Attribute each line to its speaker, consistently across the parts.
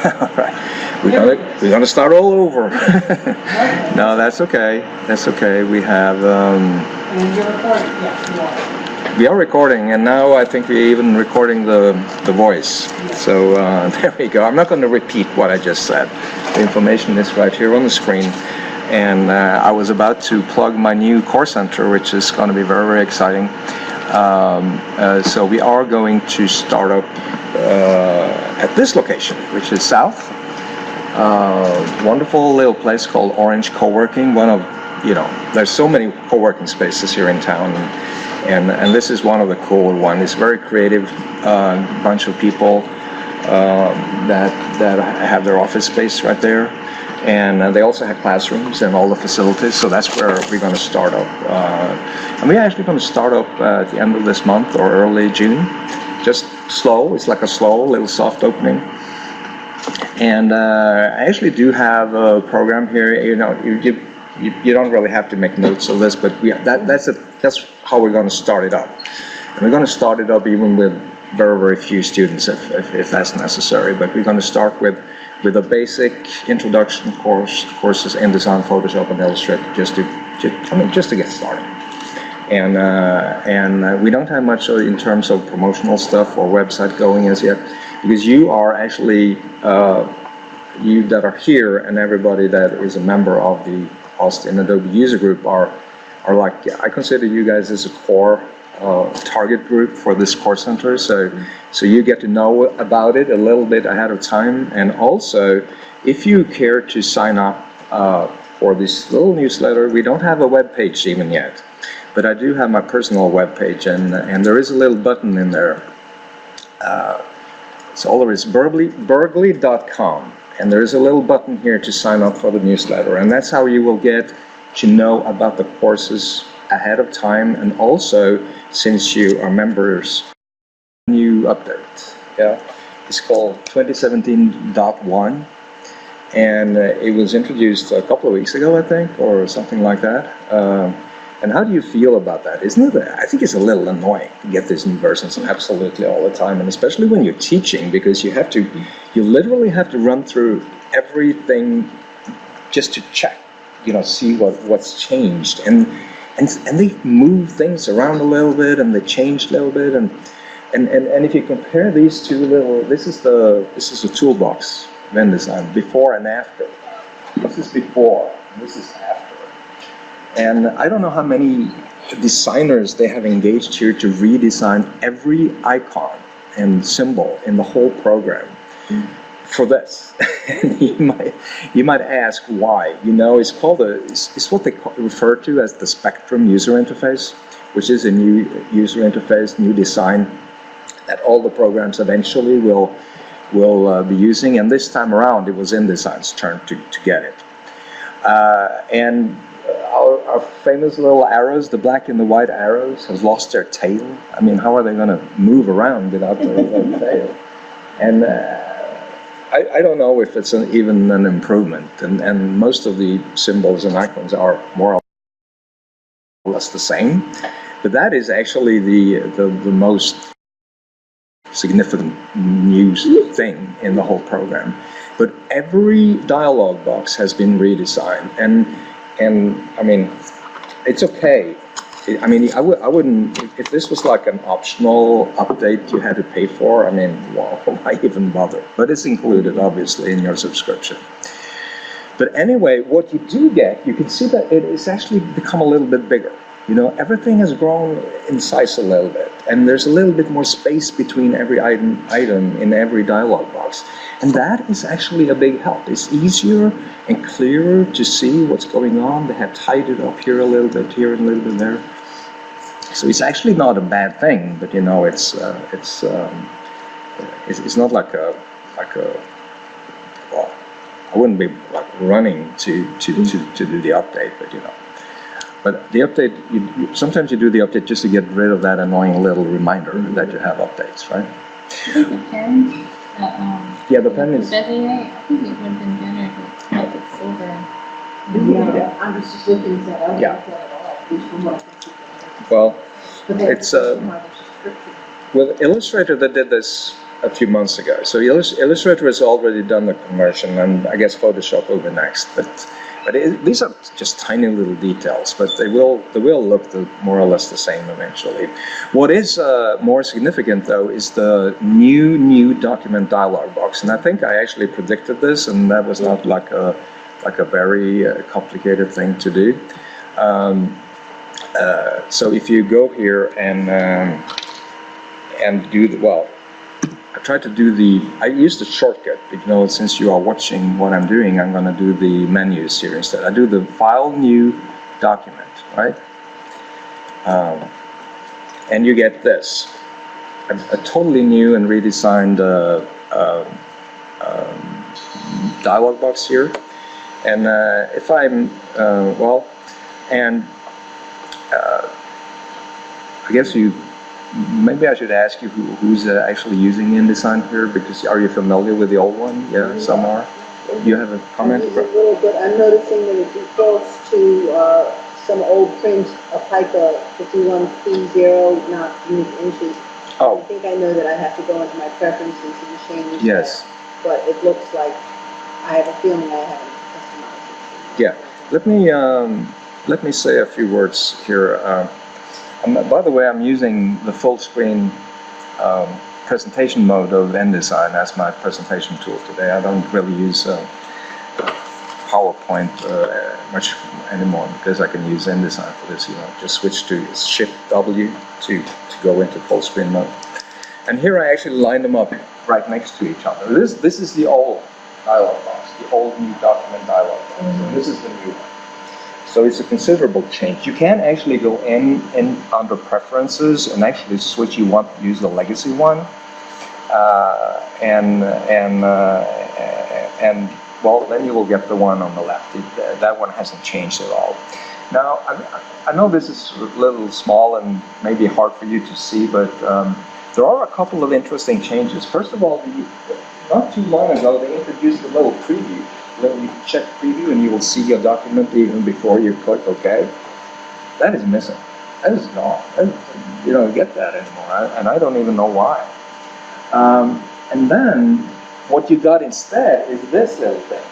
Speaker 1: All right. We're gonna start all over. No, that's okay. That's okay. We have.
Speaker 2: And you're recording? Yes, you are.
Speaker 1: We are recording, and now I think we're even recording the voice.
Speaker 2: Yes.
Speaker 1: So there we go. I'm not going to repeat what I just said. The information is right here on the screen. And I was about to plug my new core center, which is going to be very, very exciting. So we are going to start up at this location, which is south. Wonderful little place called Orange Coworking. One of, there's so many co-working spaces here in town, and this is one of the cool ones. It's very creative, bunch of people that have their office space right there, and they also have classrooms and all the facilities. So that's where we're going to start up, and we're actually going to start up at the end of this month or early June. Just slow. It's like a slow little soft opening. And I actually do have a program here. You don't really have to make notes of this, but that's how we're going to start it up. And we're going to start it up even with very, very few students if that's necessary. But we're going to start with a basic introduction courses in InDesign, Photoshop, and Illustrator, just to get started. And we don't have much in terms of promotional stuff or website going as yet, because you are actually you that are here and everybody that is a member of the Austin Adobe user group are like, I consider you guys as a core target group for this core center. So you get to know about it a little bit ahead of time. And also, if you care to sign up for this little newsletter, we don't have a web page even yet, but I do have my personal web page, and there is a little button in there. So all there is Berglie.com. And there is a little button here to sign up for the newsletter, and that's how you will get to know about the courses ahead of time, and also, since you are members, new update. Yeah, it's called 2017.1, and it was introduced a couple of weeks ago, I think, or something like that. And how do you feel about that? Isn't it? I think it's a little annoying to get these new versions absolutely all the time, and especially when you're teaching, because you literally have to run through everything just to check, see what's changed, and they move things around a little bit, and they change a little bit, and if you compare these two this is the toolbox of InDesign before and after. This is before, and this is after. And I don't know how many designers they have engaged here to redesign every icon and symbol in the whole program for this. And you might ask why. It's called it's what they refer to as the Spectrum user interface, which is a new user interface, new design that all the programs eventually will be using. And this time around, it was InDesign's turn to get it. And our famous little arrows, the black and the white arrows, has lost their tail. I mean, how are they going to move around without their tail? And I don't know if it's even an improvement. And most of the symbols and icons are more or less the same. But that is actually the most significant new thing in the whole program. But every dialog box has been redesigned, and I mean, it's okay. I mean, I wouldn't, if this was like an optional update you had to pay for, I mean, well, why even bother? But it's included, obviously, in your subscription. But anyway, what you do get, you can see that it has actually become a little bit bigger. Everything has grown in size a little bit, and there's a little bit more space between every item in every dialog box. And that is actually a big help. It's easier and clearer to see what's going on. They have tidied up here a little bit, here and a little bit there. So it's actually not a bad thing, but it's not like a well, I wouldn't be like running to do the update, but But the update, sometimes you do the update just to get rid of that annoying little reminder that you have updates, right?
Speaker 3: I think the pen,
Speaker 1: yeah, the pen is.
Speaker 3: I think it would have been better to type it over.
Speaker 2: Yeah, I was just looking at that. I don't
Speaker 1: Yeah.
Speaker 2: like that at all, at least from what I can see.
Speaker 1: Well,
Speaker 2: But they
Speaker 1: it's
Speaker 2: have a subscription.
Speaker 1: with Illustrator that did this a few months ago. So Illustrator has already done the conversion, and I guess Photoshop will be next. These are just tiny little details, but they will look more or less the same eventually. What is more significant, though, is the new document dialog box, and I think I actually predicted this, and that was not like a very complicated thing to do. So if you go here and do I use the shortcut, since you are watching what I'm doing, I'm going to do the menus here instead. I do the File, New, Document, right? And you get this, a totally new and redesigned dialog box here. And if I'm, I guess maybe I should ask you who's actually using InDesign here, because are you familiar with the old one? Yeah, some are. You have a comment?
Speaker 2: A little bit. I'm noticing that it defaults to some old print of Pica 51P0, not unique inches.
Speaker 1: Oh.
Speaker 2: I think I know that I have to go into my preferences and change
Speaker 1: yes.
Speaker 2: that, but it looks like I have a feeling I haven't customized it.
Speaker 1: Yeah. Let me say a few words here. By the way, I'm using the full screen presentation mode of InDesign as my presentation tool today. I don't really use PowerPoint much anymore, because I can use InDesign for this. Just switch to Shift W to go into full screen mode. And here I actually line them up right next to each other. This is the old dialog box, the old new document dialog box. And this is the new one. So it's a considerable change. You can actually go in under preferences and actually switch. You want to use the legacy one, and then you will get the one on the left. That one hasn't changed at all. Now I know this is a little small and maybe hard for you to see, but there are a couple of interesting changes. First of all, not too long ago they introduced a little preview. You can check preview and you will see your document even before you click OK. That is missing. That is gone. You don't get that anymore, and I don't even know why. And then what you got instead is this little thing,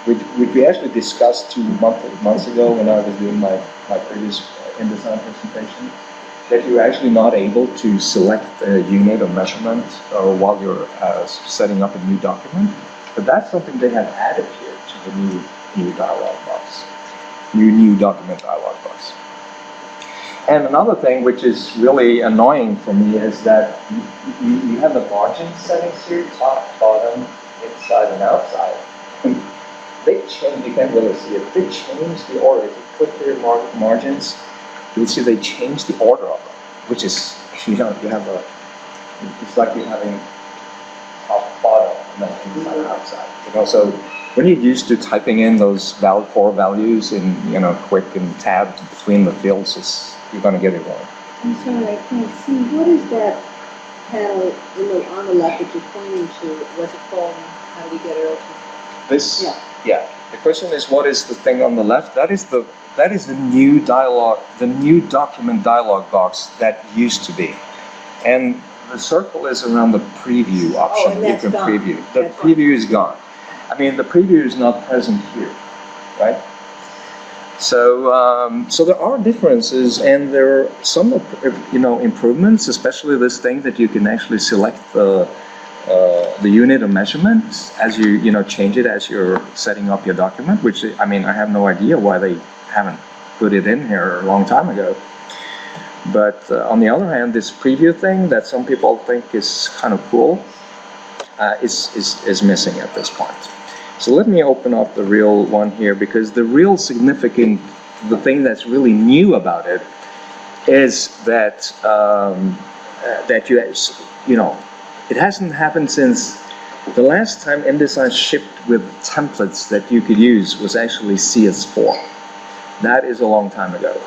Speaker 1: which we actually discussed 2 months ago when I was doing my previous InDesign presentation, that you're actually not able to select a unit or measurement while you're setting up a new document. But that's something they have added here to the new dialog box, new document dialog box. And another thing which is really annoying for me is that you have the margin settings here, top, bottom, inside, and outside. They change. You can't really see it. They change the order. If you click here, margins, you will see they change the order of them, which is you have it's like you're having top, bottom, and then inside and outside. So when you're used to typing in those core values in quick and tab between the fields, you're going to get it wrong.
Speaker 2: I'm sorry, I can't see. What is that panel on the left that you're pointing to? What's it called? How do we get it open?
Speaker 1: This? Yeah. The question is, what is the thing on the left? That is the new document dialog box that used to be, and the circle is around the preview option.
Speaker 2: And that's
Speaker 1: you can
Speaker 2: gone.
Speaker 1: preview. The preview is gone. I mean, the preview is not present here, right? So, so there are differences, and there are some, improvements. Especially this thing that you can actually select the unit of measurement as you change it as you're setting up your document. Which I have no idea why they haven't put it in here a long time ago. But on the other hand, this preview thing that some people think is kind of cool is missing at this point. So let me open up the real one here, because the real significant, the thing that's really new about it is that it hasn't happened since the last time InDesign shipped with templates that you could use was actually CS4. That is a long time ago.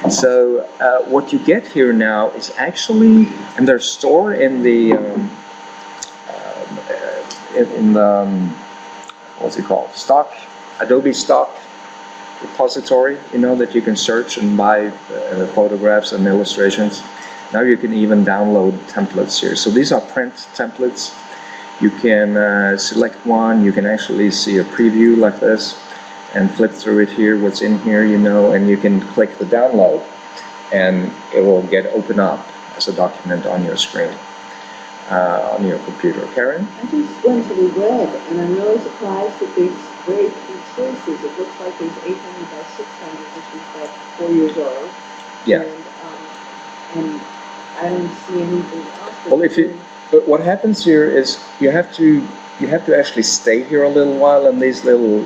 Speaker 1: So what you get here now is actually, and they're stored in the what's it called? Adobe stock repository. That you can search and buy photographs and illustrations. Now you can even download templates here. So these are print templates. You can select one. You can actually see a preview like this and flip through it here, what's in here, you know, and you can click the download and it will open up as a document on your screen, on your computer. Karen?
Speaker 2: I just went to the web and I'm really surprised that there's very few choices. It looks like there's 800 by 600, which is like 4 years old.
Speaker 1: Yeah.
Speaker 2: And I don't see anything else.
Speaker 1: Well, but what happens here is you have to actually stay here a little while, and these little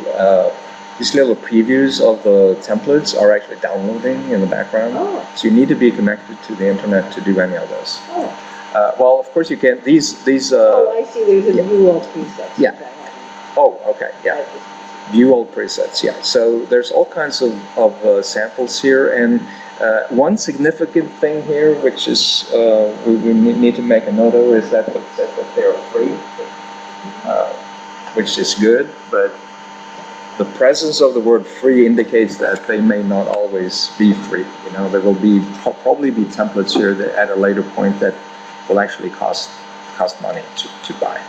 Speaker 1: previews of the templates are actually downloading in the background.
Speaker 2: Oh.
Speaker 1: So you need to be connected to the internet to do any of this.
Speaker 2: Oh.
Speaker 1: Well, of course you can. These.
Speaker 2: Oh, I see. There's a view all presets.
Speaker 1: Yeah. Oh, okay. Yeah. View all presets. Yeah. So there's all kinds of samples here, and one significant thing here, which is we need to make a note of, is that they're free, which is good, but the presence of the word free indicates that they may not always be free. You know, there will probably be templates here that at a later point that will actually cost money to buy.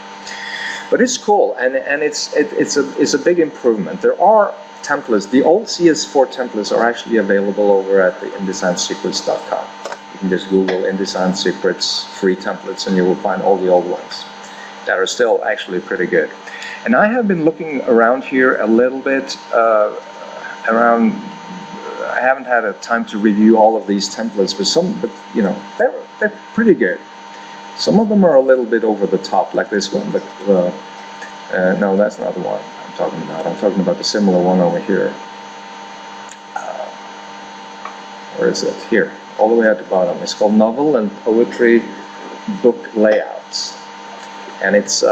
Speaker 1: But it's cool, and it's a big improvement. There are templates. The old CS4 templates are actually available over at the InDesignSecrets.com. You can just Google InDesign Secrets free templates, and you will find all the old ones that are still actually pretty good. And I have been looking around here a little bit. I haven't had a time to review all of these templates, but you know, they're pretty good. Some of them are a little bit over the top, like this one. But no, that's not the one I'm talking about. I'm talking about the similar one over here. Where is it? Here, all the way at the bottom. It's called Novel and Poetry Book Layouts, and it's.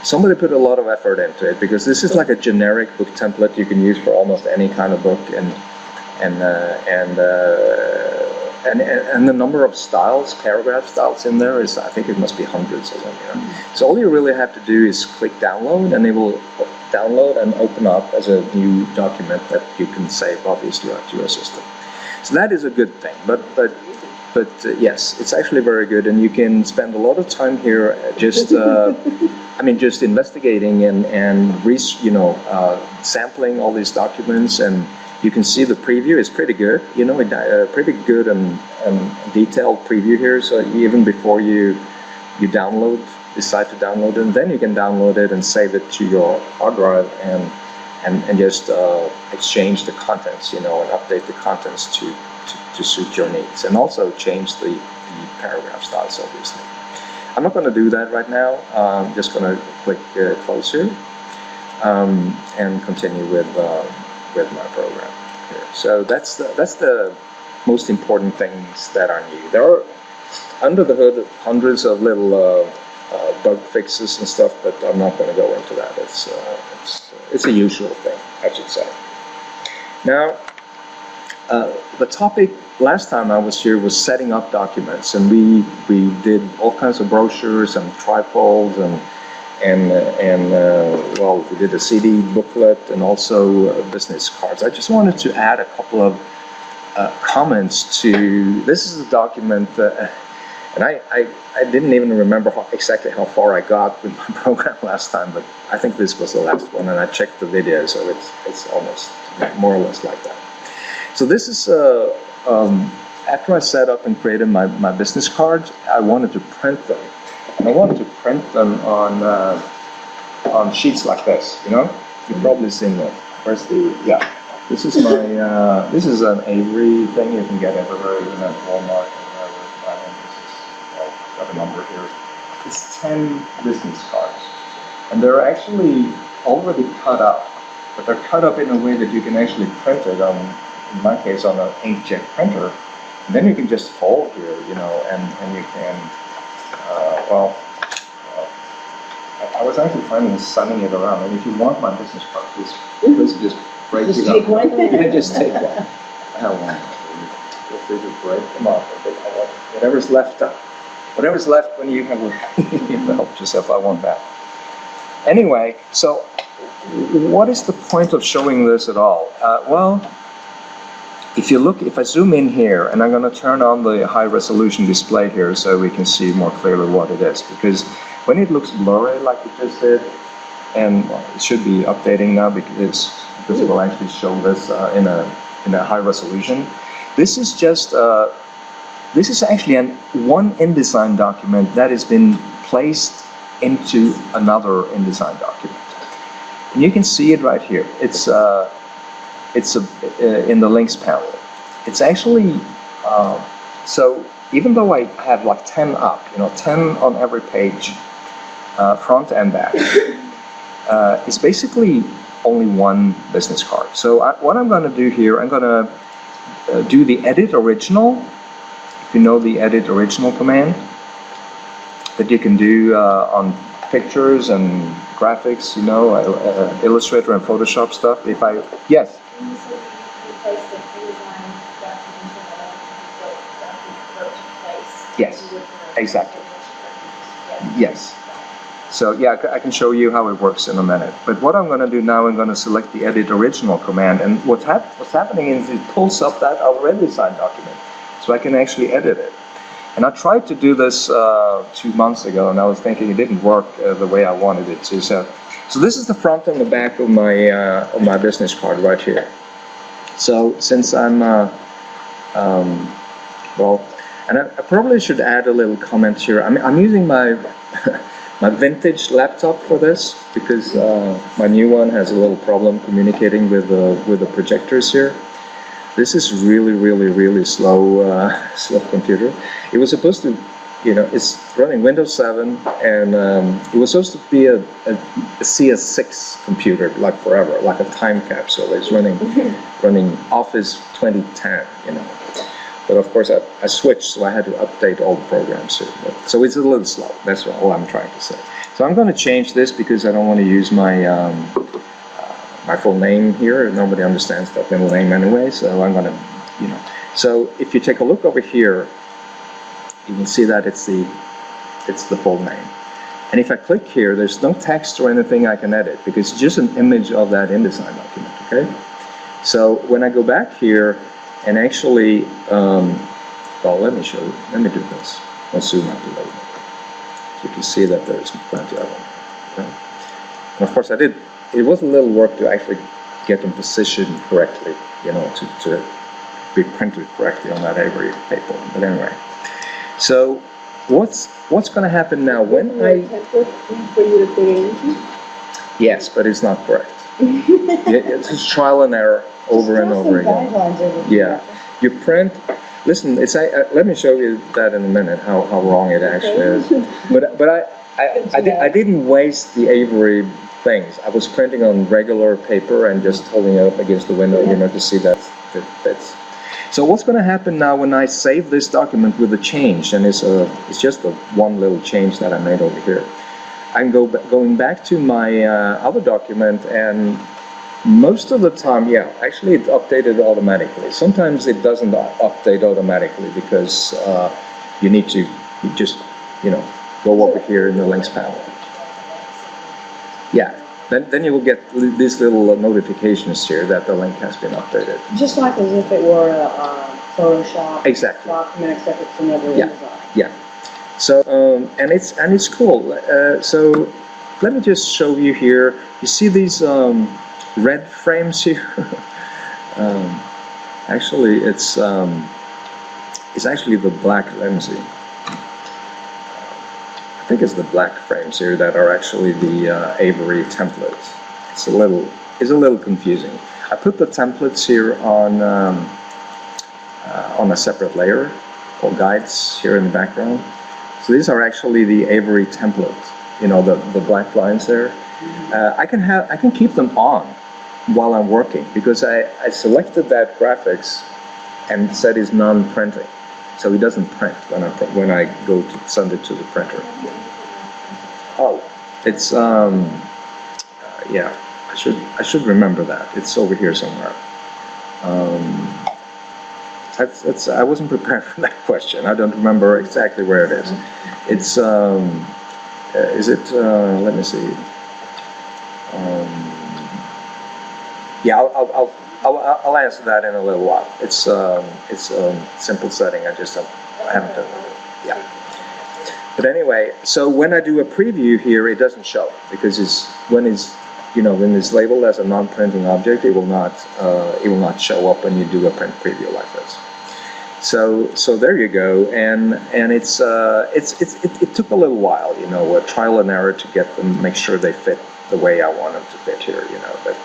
Speaker 1: Somebody put a lot of effort into it, because this is like a generic book template you can use for almost any kind of book, and the number of styles, paragraph styles in there is, I think it must be hundreds of them. You know? So all you really have to do is click download, and it will download and open up as a new document that you can save, obviously, to your system. So that is a good thing. But yes, it's actually very good, and you can spend a lot of time here just, just investigating and sampling all these documents, and you can see the preview is pretty good. You know, pretty good and detailed preview here. So even before you decide to download it, and then you can download it and save it to your hard drive and just exchange the contents, you know, and update the contents to suit your needs, and also change the paragraph styles, obviously. I'm not going to do that right now. I'm just going to click close here and continue with my program here. So that's the most important things that are new. There are under the hood hundreds of little bug fixes and stuff, but I'm not going to go into that. It's a usual thing, I should say. Now, the topic last time I was here was setting up documents, and we did all kinds of brochures and trifolds and well, we did a CD booklet and also business cards. I just wanted to add a couple of comments to this. Is a document, and I didn't even remember exactly how far I got with my program last time, but I think this was the last one, and I checked the video, so it's almost more or less like that. So this is after I set up and created my business cards, I wanted to print them. And I wanted to print them on sheets like this, you know? You've probably seen them. Where's the, yeah. This is my, this is an Avery thing you can get everywhere, even at Walmart and wherever. I think this is, got a number here. It's 10 business cards. And they're actually already cut up, but they're cut up in a way that you can actually print it on, in my case, on an inkjet printer. And then you can just fold here, you know, and you can, I was actually planning on sunning it around. And if you want my business card, please just break it up.
Speaker 2: Take one?
Speaker 1: Yeah, just take one. I have one. Feel free to break them up. Whatever's left up. Whatever's left when you have help yourself, I want that. Anyway, so what is the point of showing this at all? Well, if I zoom in here, and I'm going to turn on the high resolution display here so we can see more clearly what it is, because when it looks blurry like it just did, and it should be updating now because it will actually show this in a high resolution. This is just this is actually one InDesign document that has been placed into another InDesign document, and you can see it right here. It's in the links panel. It's actually so even though I have like 10 up, 10 on every page, front and back, it's basically only one business card. So what I'm going to do here, I'm going to do the edit original. If you know the edit original command that you can do on pictures and graphics, Illustrator and Photoshop stuff. Yes.
Speaker 3: When you said you placed the InDesign document in place.
Speaker 1: Yes, exactly. Yes. So yeah, I can show you how it works in a minute. But what I'm going to do now, I'm going to select the edit original command, and what's happening is it pulls up that already designed document, so I can actually edit it. And I tried to do this 2 months ago, and I was thinking it didn't work the way I wanted it to. So this is the front and the back of my business card right here. So since I'm well, and I probably should add a little comment here. I'm using my my vintage laptop for this because my new one has a little problem communicating with the projectors here. This is really slow slow computer. It was supposed to, it's running Windows 7, and it was supposed to be a CS6 computer, like forever, like a time capsule. It's running Office 2010, But of course, I switched, so I had to update all the programs here. So it's a little slow. That's all I'm trying to say. So I'm going to change this because I don't want to use my my full name here. Nobody understands that middle name anyway. So I'm going to, So if you take a look over here, you can see that it's the full name. And if I click here, there's no text or anything I can edit because it's just an image of that InDesign document. Okay. So when I go back here. And actually, well, let me show you. Let me do this. I'll zoom out a little bit. So you can see that there's plenty of them. Okay? And of course, it was a little work to actually get them positioned correctly, to be printed correctly on that ivory paper. But anyway, so what's going to happen now when
Speaker 2: template for you to put in?
Speaker 1: Yes, but it's not correct. It's just trial and error. Over and over again. Yeah, you print. Listen, let me show you that in a minute. How wrong it actually is. But I didn't waste the Avery things. I was printing on regular paper and just holding it up against the window, to see that it fits. So what's going to happen now when I save this document with a change, and it's just one little change that I made over here. I'm going back to my other document and. Most of the time, yeah, actually it's updated automatically. Sometimes it doesn't update automatically because you just go over here in the links panel. Yeah, then you will get these little notifications here that the link has been updated.
Speaker 2: Just like as if it were a Photoshop document, except it's another InDesign.
Speaker 1: Yeah. So and it's cool. So let me just show you here. You see these. Red frames here. Actually, it's actually the black. Let me see. I think it's the black frames here that are actually the Avery templates. It's a little confusing. I put the templates here on a separate layer called guides here in the background. So these are actually the Avery templates. The black lines there. I can keep them on while I'm working because I selected that graphics and set is non-printing, so it doesn't print when I go to send it to the printer. Oh, it's yeah, I should remember that. It's over here somewhere. I wasn't prepared for that question. I don't remember exactly where it is. It's is it? Let me see. Yeah, I'll I'll answer that in a little while. It's a simple setting. I haven't done it. Yeah. But anyway, so when I do a preview here, it doesn't show because when it's labeled as a non-printing object, it will not show up when you do a print preview like this. So there you go, and it took a little while, a trial and error to get them, make sure they fit the way I want them to fit here, but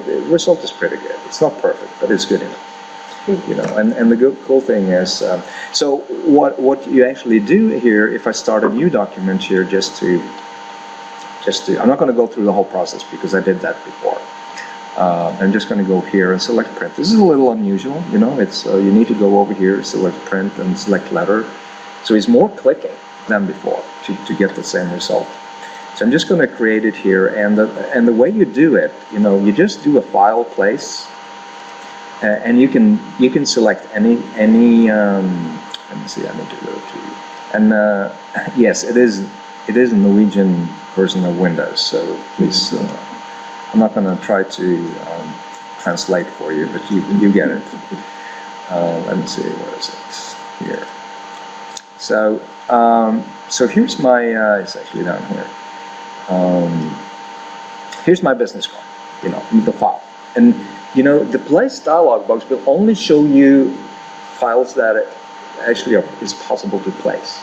Speaker 1: the result is pretty good. It's not perfect, but it's good enough. And the cool thing is, so what you actually do here, if I start a new document here, just to, I'm not going to go through the whole process because I did that before. I'm just going to go here and select print. This is a little unusual, it's, you need to go over here, select print and select letter. So it's more clicking than before to get the same result. So I'm just going to create it here, and the way you do it, you just do a file place. And you can select any let me see, I need to go to, and yes, it is a Norwegian version of Windows, so please, I'm not going to try to translate for you, but you get it. Let me see, where is it? Here. So here's my, it's actually down here. Here's my business card, the file, and the place dialog box will only show you files that actually is possible to place.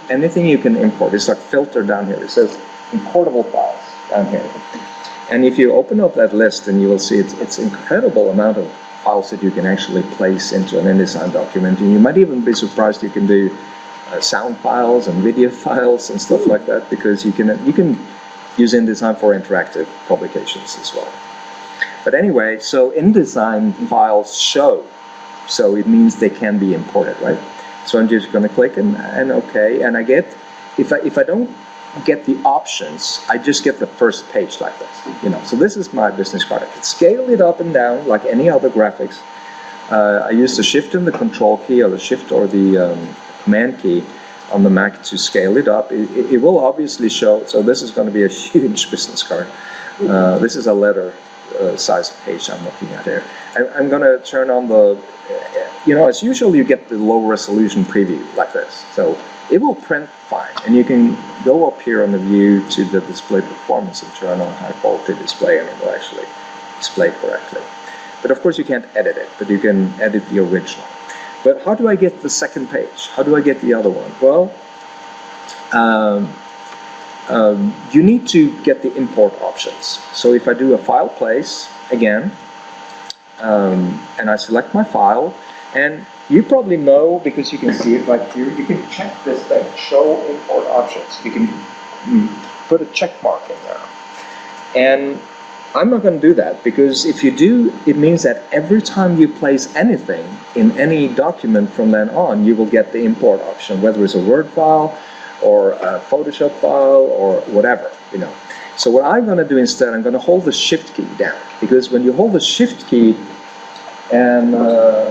Speaker 1: Anything you can import. It's like filter down here. It says importable files down here. And if you open up that list, then you will see it's incredible amount of files that you can actually place into an InDesign document. And you might even be surprised you can do sound files and video files and stuff like that, because you can use InDesign for interactive publications as well. But anyway, so InDesign files show, so it means they can be imported, right? So I'm just going to click and OK, and I get, if I don't get the options, I just get the first page like this, So this is my business card. I can scale it up and down like any other graphics. I use the Shift and the Control key, or the Shift or the Command key on the Mac to scale it up. It will obviously show, so this is going to be a huge business card. This is a letter size page I'm looking at here. I'm going to turn on the, as usual, you get the low resolution preview like this. So it will print fine, and you can go up here on the view to the display performance and turn on high quality display, and it will actually display correctly. But of course you can't edit it, but you can edit the original. But how do I get the second page? How do I get the other one? Well, you need to get the import options. So if I do a file place again, and I select my file, and you probably know, because you can see it right here, you can check this thing, show import options. You can put a check mark in there. And I'm not going to do that, because if you do, it means that every time you place anything in any document from then on, you will get the import option, whether it's a Word file or a Photoshop file or whatever, So what I'm going to do instead, I'm going to hold the Shift key down, because when you hold the Shift key, and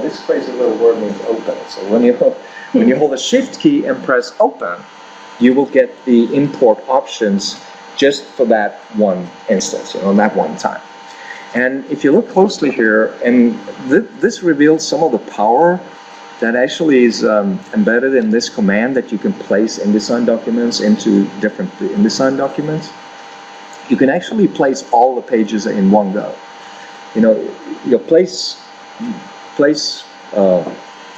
Speaker 1: this crazy little word means open, so when you hold the Shift key and press open, you will get the import options just for that one instance, that one time. And if you look closely here, and this reveals some of the power that actually is embedded in this command, that you can place InDesign documents into different InDesign documents. You can actually place all the pages in one go. Your place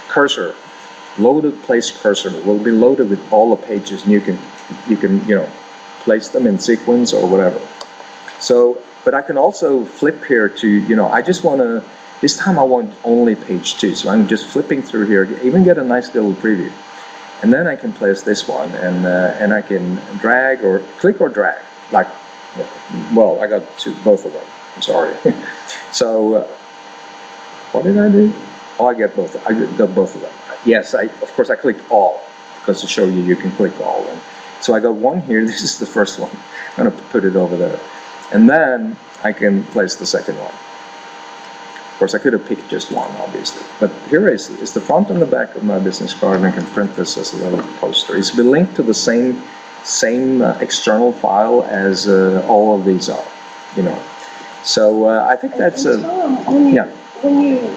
Speaker 1: cursor, loaded place cursor will be loaded with all the pages, and you can place them in sequence or whatever. So, but I can also flip here to, I just want to, this time I want only page 2, so I'm just flipping through here, even get a nice little preview. And then I can place this one, and I can drag or click or drag, like, well, I got both of them, I'm sorry. So, what did I do? Oh, I got both of them. Yes, of course I clicked all, because to show you can click all. And so I got one here, this is the first one. I'm going to put it over there. And then I can place the second one. Of course, I could have picked just one, obviously. But here is the front and the back of my business card, and I can print this as a little poster. It's been linked to the same external file as all of these are, So I think that's
Speaker 2: Tom,
Speaker 1: yeah.
Speaker 2: when you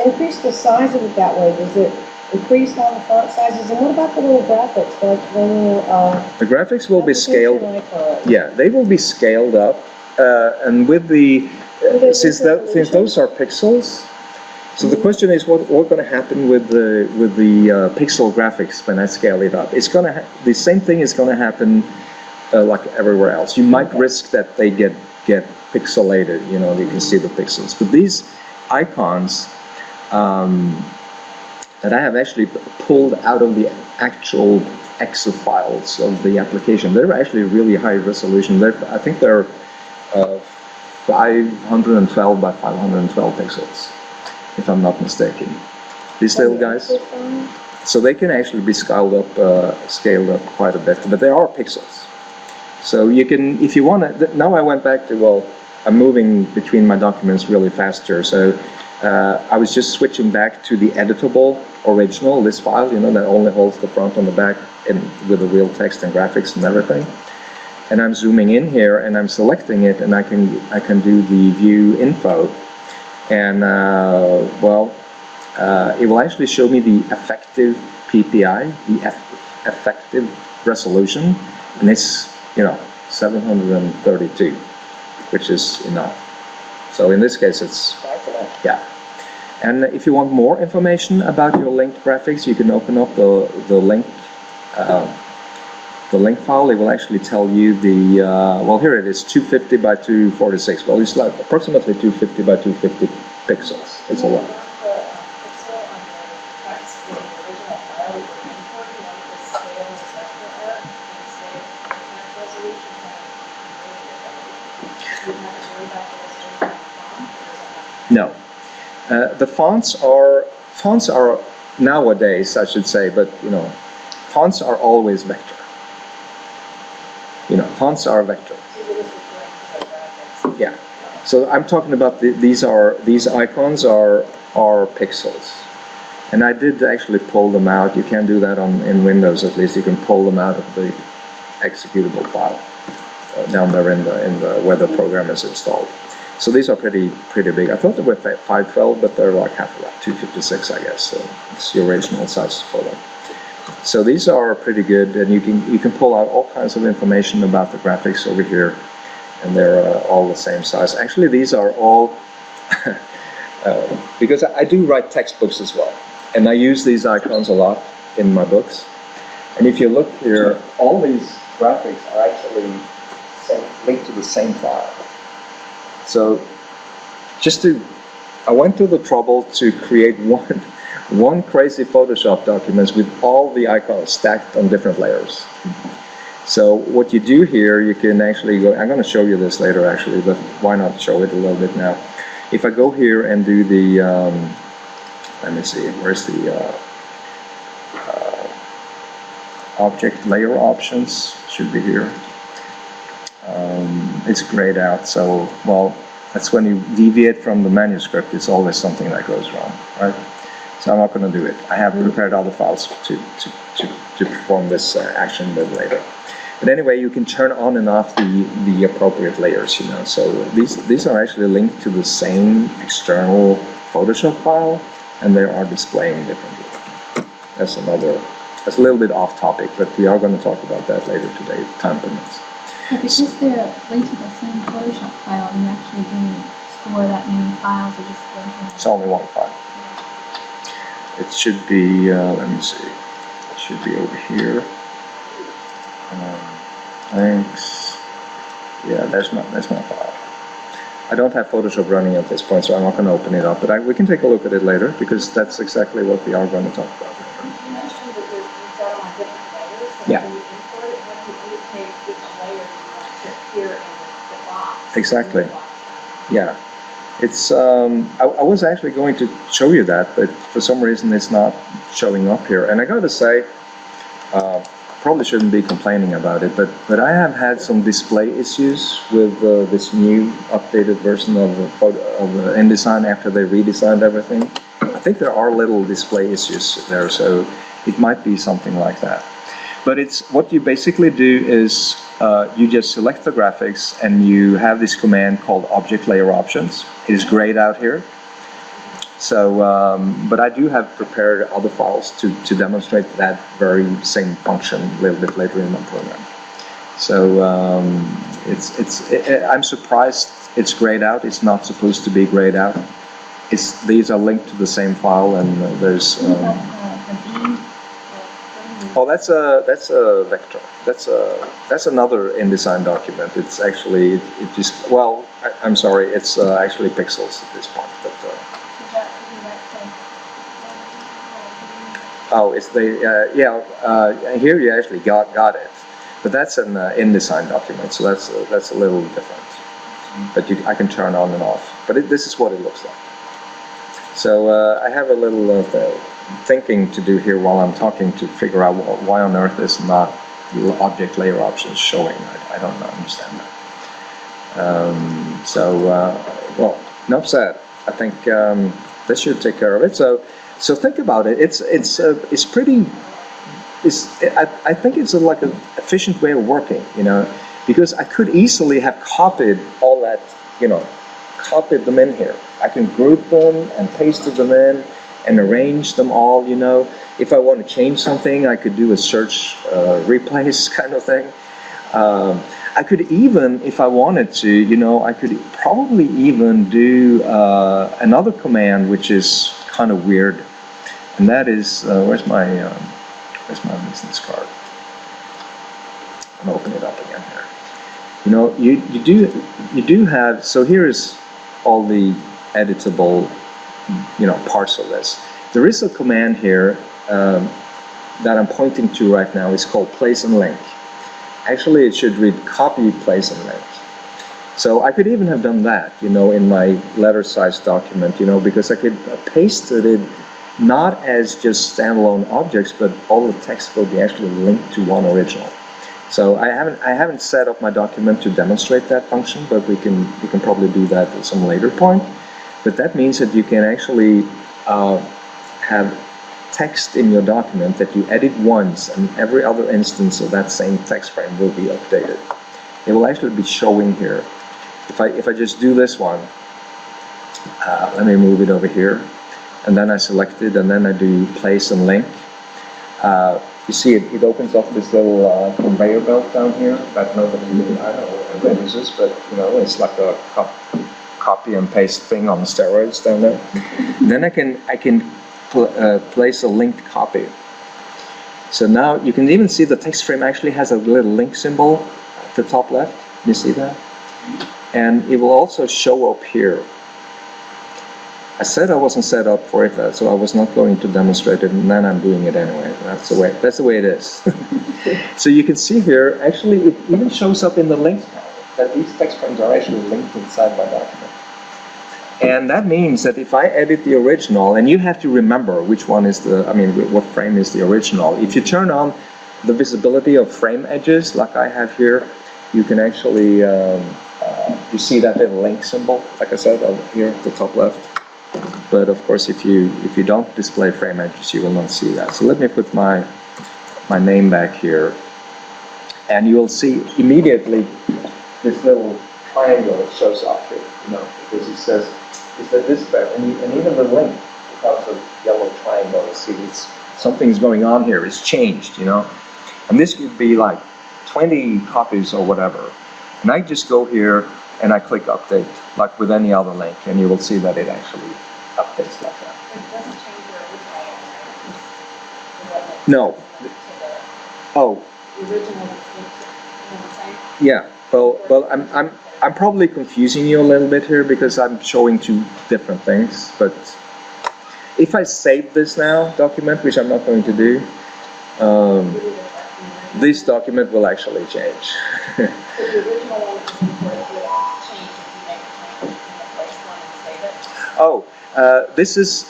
Speaker 2: increase the size of it that way, does it increase all the font sizes? And what about the little graphics, like when you,
Speaker 1: The graphics will be scaled.
Speaker 2: icon?
Speaker 1: Yeah, they will be scaled up, and with the since those are pixels. So the question is, what's going to happen with the pixel graphics when I scale it up? It's going to the same thing is going to happen like everywhere else. You might risk that they get pixelated. You know, you can see the pixels. But these icons that I have actually pulled out of the actual EXE files of the application, they're actually really high resolution. I think they're 512 by 512 pixels, if I'm not mistaken. These little guys. So they can actually be scaled up quite a bit, but they are pixels. So you can, if you want to, now I went back to, well, I'm moving between my documents really faster, so I was just switching back to the editable original, this file, you know, that only holds the front and the back and with the real text and graphics and everything. And I'm zooming in here and I'm selecting it, and I can do the view info, and it will actually show me the effective PPI, the effective resolution, and it's, you know, 732, which is enough. So in this case, it's, yeah. And if you want more information about your linked graphics, you can open up the link file. It will actually tell you the, well, here it is, 250 by 246. Well, it's like approximately 250 by 250 pixels. It's a lot. No. The fonts are nowadays, I should say, but you know, fonts are always vector. You know, fonts are vector. Yeah. So I'm talking about these icons are pixels, and I did actually pull them out. You can do that in Windows, at least. You can pull them out of the executable file down there in the where the program is installed. So these are pretty big. I thought they were 512, but they're like half of that, 256, I guess. So it's the original size for them. So these are pretty good, and you can pull out all kinds of information about the graphics over here, and they're all the same size. Actually, these are all because I do write textbooks as well, and I use these icons a lot in my books. And if you look here, all these graphics are actually linked to the same file. So I went to the trouble to create one crazy Photoshop document with all the icons stacked on different layers. So what you do here, you can actually go, I'm going to show you this later actually, but why not show it a little bit now. If I go here and do the, let me see, where's the object layer options, should be here. It's grayed out, so, well, that's when you deviate from the manuscript, it's always something that goes wrong, right? So I'm not going to do it. I have prepared other files to perform this action with later. But anyway, you can turn on and off the appropriate layers, you know. So these are actually linked to the same external Photoshop file, and they are displaying differently. That's a little bit off topic, but we are going to talk about that later today, if time permits.
Speaker 3: But because they're linked to the same Photoshop file, you actually didn't store that many files, or just linked them.
Speaker 1: It's only one file. It should be, let me see, it should be over here. Thanks. Yeah, there's my file. I don't have Photoshop running at this point, so I'm not going to open it up, but we can take a look at it later, because that's exactly what we are going to talk about.
Speaker 2: You mentioned that you've got them on different layers. So
Speaker 1: Yeah.
Speaker 2: when you import it, how do you indicate which layer you want to appear in the box?
Speaker 1: Exactly. Yeah. It's, I was actually going to show you that, but for some reason it's not showing up here. And I got to say, probably shouldn't be complaining about it, but I have had some display issues with this new updated version of InDesign after they redesigned everything. I think there are little display issues there, so it might be something like that. But it's what you basically do is you just select the graphics and you have this command called object layer options. It is grayed out here. So, but I do have prepared other files to demonstrate that very same function a little bit later in my program. So I'm surprised it's grayed out. It's not supposed to be grayed out. These are linked to the same file, and there's. Oh, that's a vector. That's another InDesign document. It's actually it just I'm sorry. It's actually pixels at this point. But, oh, it's the here you actually got it, but that's an InDesign document, so that's a little different. But I can turn on and off. But this is what it looks like. So I have a little thinking to do here while I'm talking to figure out why on earth is not the object layer options showing. I don't understand that. Well, enough said. I think this should take care of it. So think about it. It's pretty. I think it's like an efficient way of working, because I could easily have copied all that, copied them in here. I can group them and pasted them in and arrange them all, If I want to change something, I could do a search replace kind of thing. I could even, if I wanted to, I could probably even do another command which is kind of weird, and that is where's my business card? I'm gonna open it up again here. You do have, so here is all the editable parts of this. There is a command here that I'm pointing to right now. It's called place and link. Actually, it should read copy, place, and link. So I could even have done that, in my letter size document, because I could paste it not as just standalone objects, but all the text will be actually linked to one original. So I haven't set up my document to demonstrate that function, but we can probably do that at some later point. But that means that you can actually have text in your document that you edit once, and every other instance of that same text frame will be updated. It will actually be showing here. If I just do this one, let me move it over here, and then I select it, and then I do place and link. You see it opens up this little conveyor belt down here that nobody really, I don't know what it uses, but it's like a copy and paste thing on steroids down there. Then I can place a linked copy. So now you can even see the text frame actually has a little link symbol at the top left. You see that? And it will also show up here. I said I wasn't set up for it, so I was not going to demonstrate it, and then I'm doing it anyway. That's the way it is. So you can see here, actually, it even shows up in the links panel that these text frames are actually linked inside my document. And that means that if I edit the original, and you have to remember which one is what frame is the original. If you turn on the visibility of frame edges, like I have here, you can actually, you see that little link symbol, like I said, over here at the top left. But of course, if you don't display frame edges, you will not see that. So let me put my name back here, and you will see immediately this little triangle shows up here, because it says this frame, and even the link becomes a yellow triangle. You see, something's going on here. It's changed, and this could be like 20 copies or whatever. And I just go here and I click update, like with any other link, and you will see that it actually updates like that.
Speaker 2: It doesn't change your original, right?
Speaker 1: No. Oh.
Speaker 2: The original is linked to the same?
Speaker 1: Yeah. Well, I'm probably confusing you a little bit here because I'm showing two different things. But if I save this now document, which I'm not going to do, this document will actually change.
Speaker 2: So the original one is important to change if you make a change in the first one and save it?
Speaker 1: Oh, this is,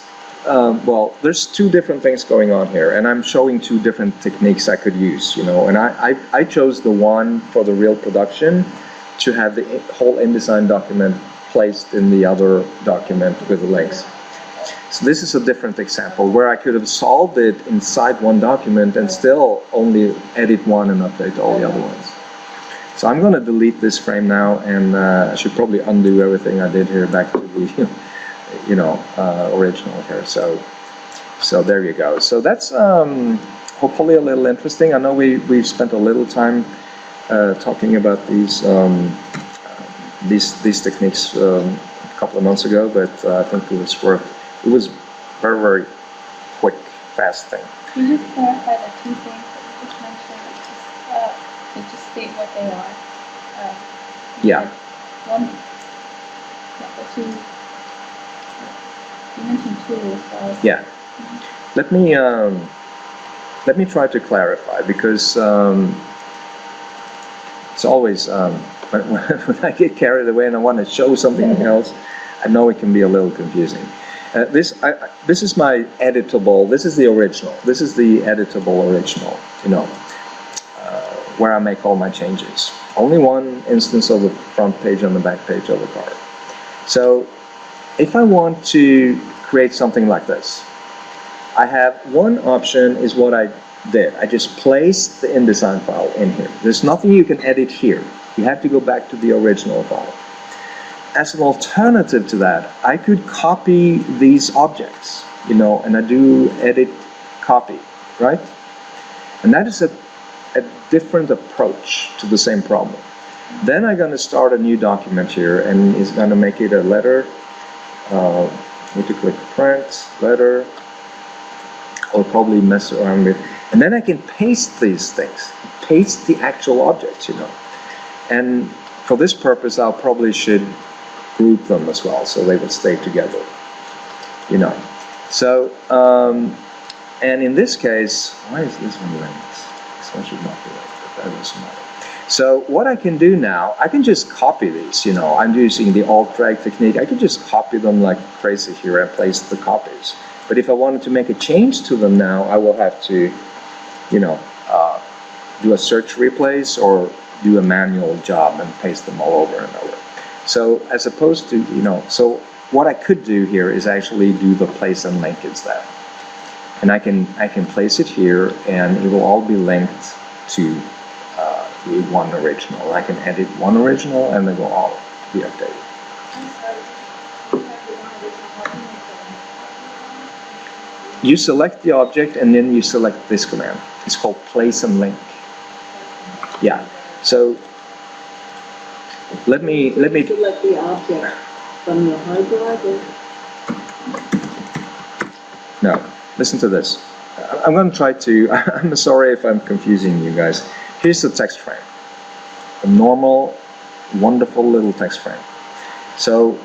Speaker 1: there's two different things going on here, and I'm showing two different techniques I could use, and I chose the one for the real production to have the whole InDesign document placed in the other document with the links. So this is a different example where I could have solved it inside one document and still only edit one and update all the other ones. So I'm going to delete this frame now, and I should probably undo everything I did here back to the original here. So there you go. So that's hopefully a little interesting. I know we've spent a little time talking about these techniques a couple of months ago, but I think it was very, very quick, fast thing.
Speaker 3: Can you just clarify the two things that you just mentioned, to just state what they are?
Speaker 1: Yeah.
Speaker 3: One, the two, you mentioned two as well.
Speaker 1: Yeah. Let me try to clarify, because it's always when I get carried away and I want to show something else, I know it can be a little confusing. This is my editable. This is the original. This is the editable original. Where I make all my changes. Only one instance of the front page and the back page of the card. So, if I want to create something like this, I have one option is what I did. I just placed the InDesign file in here. There's nothing you can edit here. You have to go back to the original file. As an alternative to that, I could copy these objects, and I do edit copy, right? And that is a different approach to the same problem. Then I'm going to start a new document here, and it's going to make it a letter. Need to click print, letter. I'll probably mess around with, and then I can paste these things, paste the actual objects, And for this purpose, I'll probably should group them as well, so they would stay together, So, and in this case, why is this one linked? This one should not be linked, but that doesn't matter. So what I can do now, I can just copy these, I'm using the alt-drag technique. I can just copy them like crazy here and place the copies. But if I wanted to make a change to them now, I will have to, do a search replace or do a manual job and paste them all over and over. So as opposed to, so what I could do here is actually do the place and link instead. And I can place it here, and it will all be linked to the one original. I can edit one original, and they will all be updated. You select the object, and then you select this command. It's called place and link. Yeah. So let me
Speaker 2: Select the object from the hard drive.
Speaker 1: No, listen to this. I'm going to try to, I'm sorry if I'm confusing you guys. Here's the text frame. A normal, wonderful little text frame. So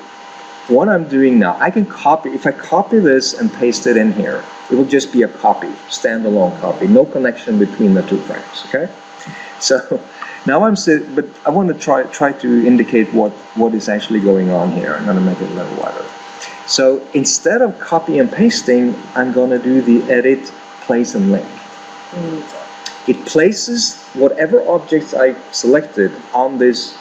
Speaker 1: what I'm doing now, I can copy, if I copy this and paste it in here, it will just be a copy, standalone copy, no connection between the two frames, okay? So now but I want to try to indicate what is actually going on here. I'm going to make it a little wider. So instead of copy and pasting, I'm going to do the edit, place and link. It places whatever objects I selected on this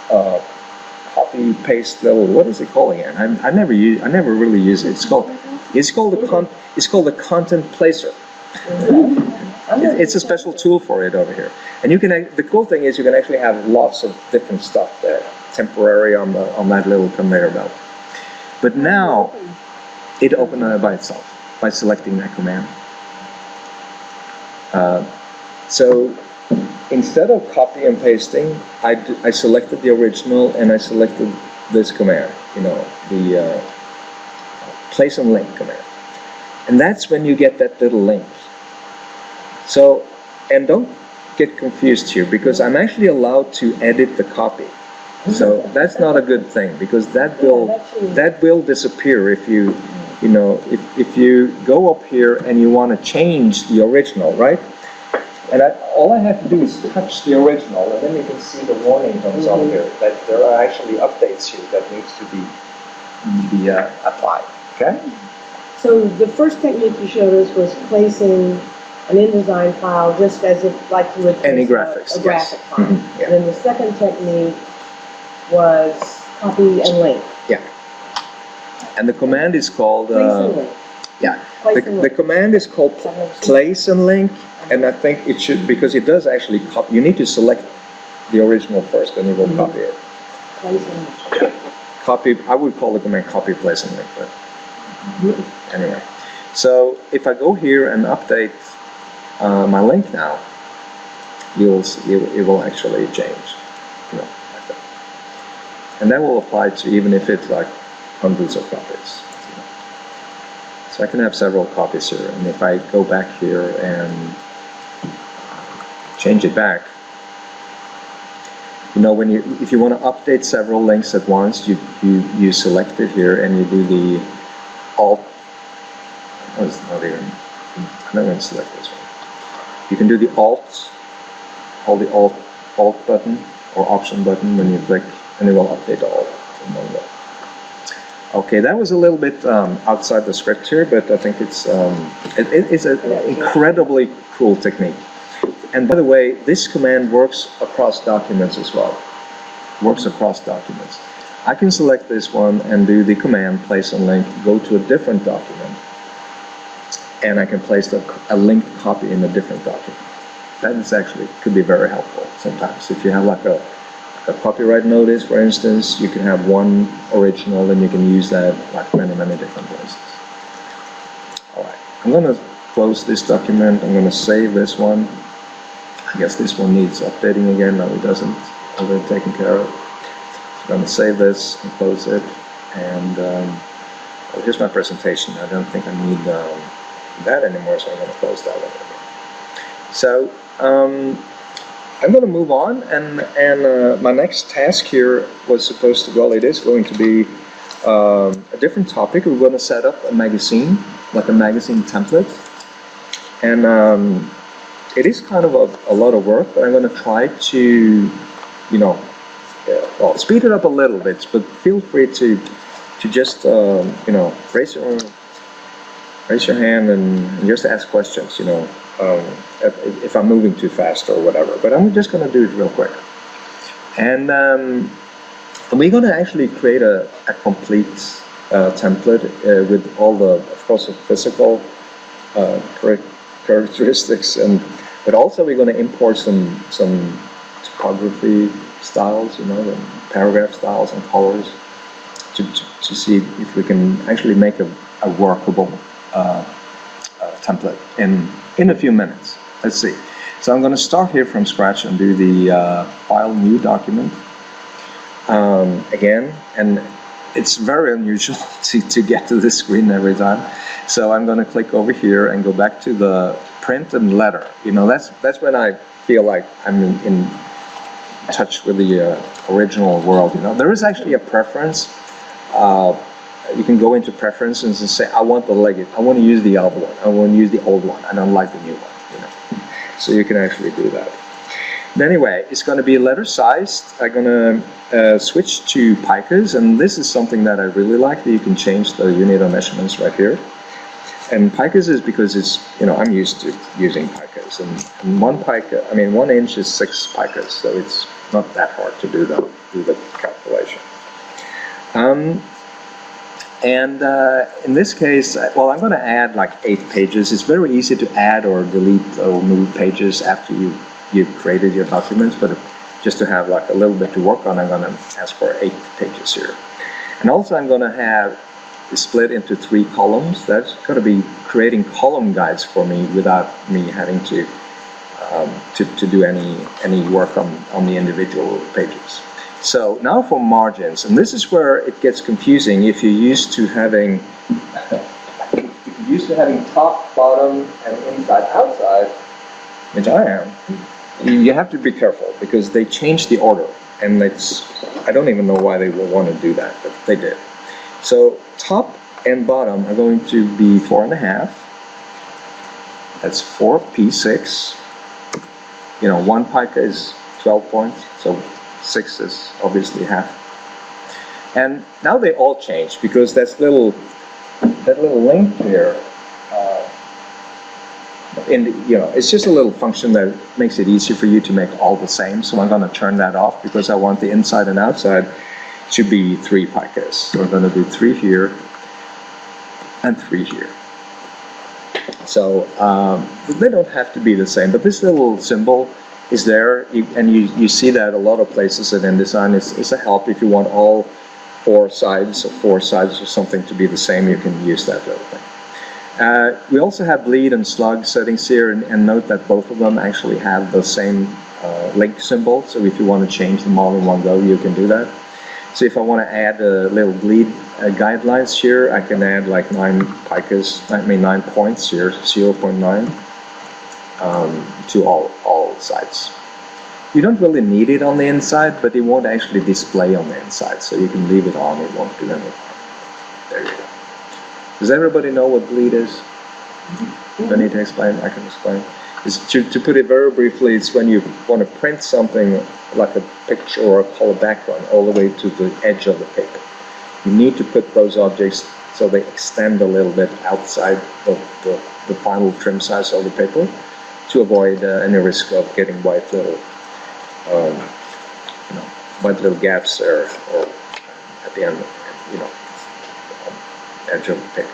Speaker 1: copy paste level. What is it called again? I never really use it. It's called the content placer. It's a special tool for it over here. And you can, the cool thing is you can actually have lots of different stuff there, temporary on that little conveyor belt. But now it opened by itself by selecting that command. So instead of copy and pasting, I selected the original and I selected this command, the place and link command. And that's when you get that little link. So, and don't get confused here, because I'm actually allowed to edit the copy. So that's not a good thing, because that will disappear if you, if you go up here and you want to change the original, right? And all I have to do is touch the original, and then you can see the warning comes up here that there are actually updates here that needs to be applied. Okay.
Speaker 2: So the first technique you showed us was placing an InDesign file just as if like you would place
Speaker 1: any graphics,
Speaker 2: a graphic file.
Speaker 1: Mm-hmm. Yeah.
Speaker 2: And then the second technique was copy and link.
Speaker 1: Yeah. And the command is called
Speaker 2: Place and link.
Speaker 1: yeah.
Speaker 2: Place and
Speaker 1: The
Speaker 2: link.
Speaker 1: command is called place and link, and I think it should, because it does actually copy. You need to select the original first, then you will copy it.
Speaker 2: Place and link.
Speaker 1: Yeah. copy, I would call the command copy, place, and link, but anyway. So if I go here and update my link now, you'll see it will actually change, you know, like that. And that will apply to even if it's like hundreds of copies. You know. So I can have several copies here, and if I go back here and change it back, you know, when if you want to update several links at once, you select it here and you do the Alt. Oh, it's not even. I'm not going to select this one. You can do the Alt, Alt button or Option button when you click, and it will update all in one go. Okay, that was a little bit outside the script here, but I think it's an incredibly cool technique. And by the way, this command works across documents as well. Works across documents. I can select this one and do the command place and link, go to a different document, and I can place a linked copy in a different document. That is actually could be very helpful sometimes. If you have like a copyright notice, for instance, you can have one original and you can use that like many different places. All right, I'm going to close this document. I'm going to save this one. I guess this one needs updating again. No, it doesn't. Already taken care of. I'm going to save this and close it. And well, here's my presentation. I don't think I need that anymore, so I'm going to close that one. So I'm going to move on, and my next task here was supposed to, well, it is going to be a different topic. We're going to set up a magazine, like a magazine template. And it is kind of a lot of work, but I'm going to try to, you know, well, speed it up a little bit, but feel free to just, you know, raise your hand and just ask questions, you know, if I'm moving too fast or whatever. But I'm just going to do it real quick. And we're going to actually create a complete template with all the, of course, the physical characteristics, but also we're going to import some typography styles, you know, and paragraph styles and colors to see if we can actually make a workable template in a few minutes. Let's see. So I'm going to start here from scratch and do the File New Document again, and it's very unusual to get to this screen every time. So I'm going to click over here and go back to the Print and Letter. You know, that's when I feel like I'm in touch with the original world. You know, there is actually a preference. You can go into preferences and say, I want to use the old one. I want to use the old one. I don't like the new one. You know, so you can actually do that. But anyway, it's going to be letter sized. I'm going to switch to picas, and this is something that I really like, that you can change the unit of measurements right here. And picas is because it's, you know, I'm used to using picas, and 1 pica, I mean 1 inch is 6 picas, so it's not that hard to do the calculation. And in this case, well, I'm going to add like 8 pages. It's very easy to add or delete or move pages after you've created your documents, but just to have like a little bit to work on, I'm going to ask for 8 pages here. And also I'm going to have it split into 3 columns. That's going to be creating column guides for me without me having to do any work on the individual pages. So now for margins, and this is where it gets confusing. If you're used to having top, bottom, and inside, outside, which I am, you have to be careful because they changed the order, and I don't even know why they would want to do that, but they did. So top and bottom are going to be 4.5. That's 4p6. You know, 1 pica is 12 points, so 6 is obviously half. And now they all change because that little link here, you know, it's just a little function that makes it easier for you to make all the same. So I'm going to turn that off because I want the inside and outside to be 3 picas. So we're going to do 3 here and 3 here. So they don't have to be the same, but this little symbol is there, and you see that a lot of places in InDesign. It's a help if you want all 4 sides or something to be the same, you can use that little thing. We also have bleed and slug settings here, and note that both of them actually have the same link symbol, so if you want to change them all in one go, you can do that. So if I want to add a little bleed guidelines here, I can add like 9 points here, 0.9 to all sides. You don't really need it on the inside, but it won't actually display on the inside, so you can leave it on, it won't do anything. There you go. Does everybody know what bleed is? Do I need to explain? I can explain. To put it very briefly, it's when you want to print something like a picture or a color background all the way to the edge of the paper. You need to put those objects so they extend a little bit outside of the final trim size of the paper to avoid any risk of getting white little gaps there, or at the end, edge of the paper.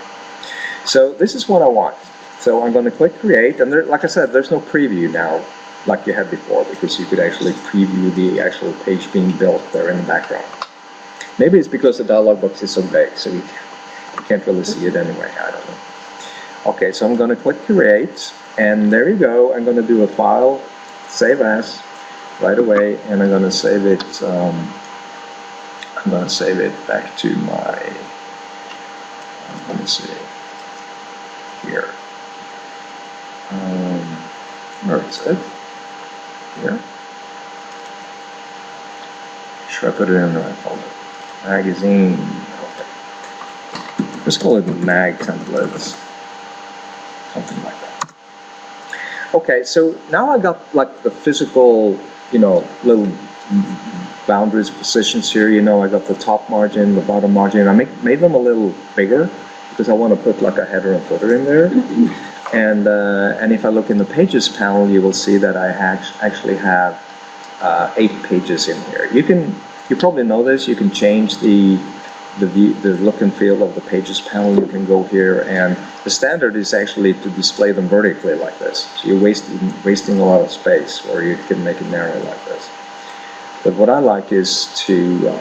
Speaker 1: So this is what I want. So I'm going to click create, and there, like I said, there's no preview now like you had before, because you could actually preview the actual page being built there in the background. Maybe it's because the dialog box is so big, so you can't really see it anyway. I don't know. Okay, so I'm going to click create, and there you go. I'm going to do a file, save as, right away, and I'm going to save it. Back to my. Let me see here. Where is it? Here. Should I put it in the right folder? Magazine. Okay. Let's call it mag templates. Something like that. Okay, so now I got like the physical, little boundaries, positions here. I got the top margin, the bottom margin. I made them a little bigger because I want to put like a header and footer in there. And if I look in the pages panel, you will see that I actually have 8 pages in here. You probably know this. You can change the look and feel of the pages panel. You can go here, and the standard is actually to display them vertically like this. So you're wasting a lot of space, or you can make it narrow like this. But what I like is to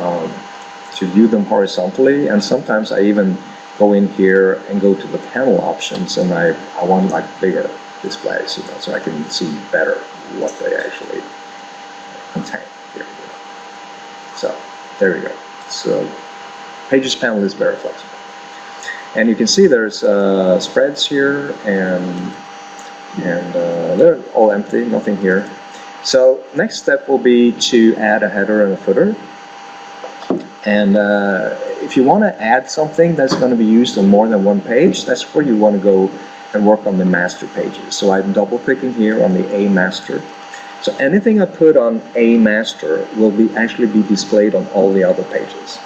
Speaker 1: view them horizontally, and sometimes I even go in here and go to the panel options, and I want like bigger displays, so I can see better what they actually contain here. So there you go. So pages panel is very flexible, and you can see there's spreads here, and they're all empty, nothing here. So next step will be to add a header and a footer. And if you want to add something that's going to be used on more than one page, that's where you want to go and work on the master pages. So I'm double clicking here on the A master. So anything I put on A master will actually be displayed on all the other pages.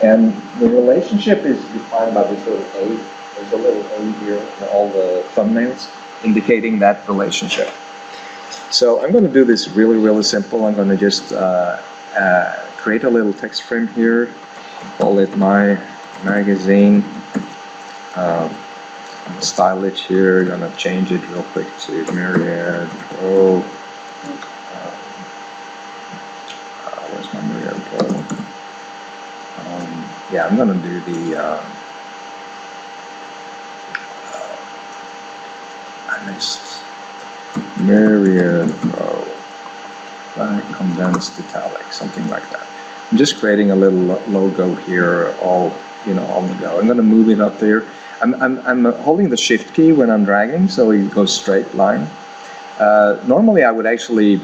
Speaker 1: And the relationship is defined by this little A. There's a little A here in all the thumbnails indicating that relationship. So I'm going to do this really, really simple. I'm going to just create a little text frame here, call it my magazine, style it here, gonna change it real quick to Myriad Pro. Where's my Myriad Pro? Yeah, I'm gonna do the I missed Myriad Pro, condensed italic, something like that. I'm just creating a little logo here, all on the go. I'm going to move it up there. I'm holding the Shift key when I'm dragging, so it goes straight line. Normally, I would actually,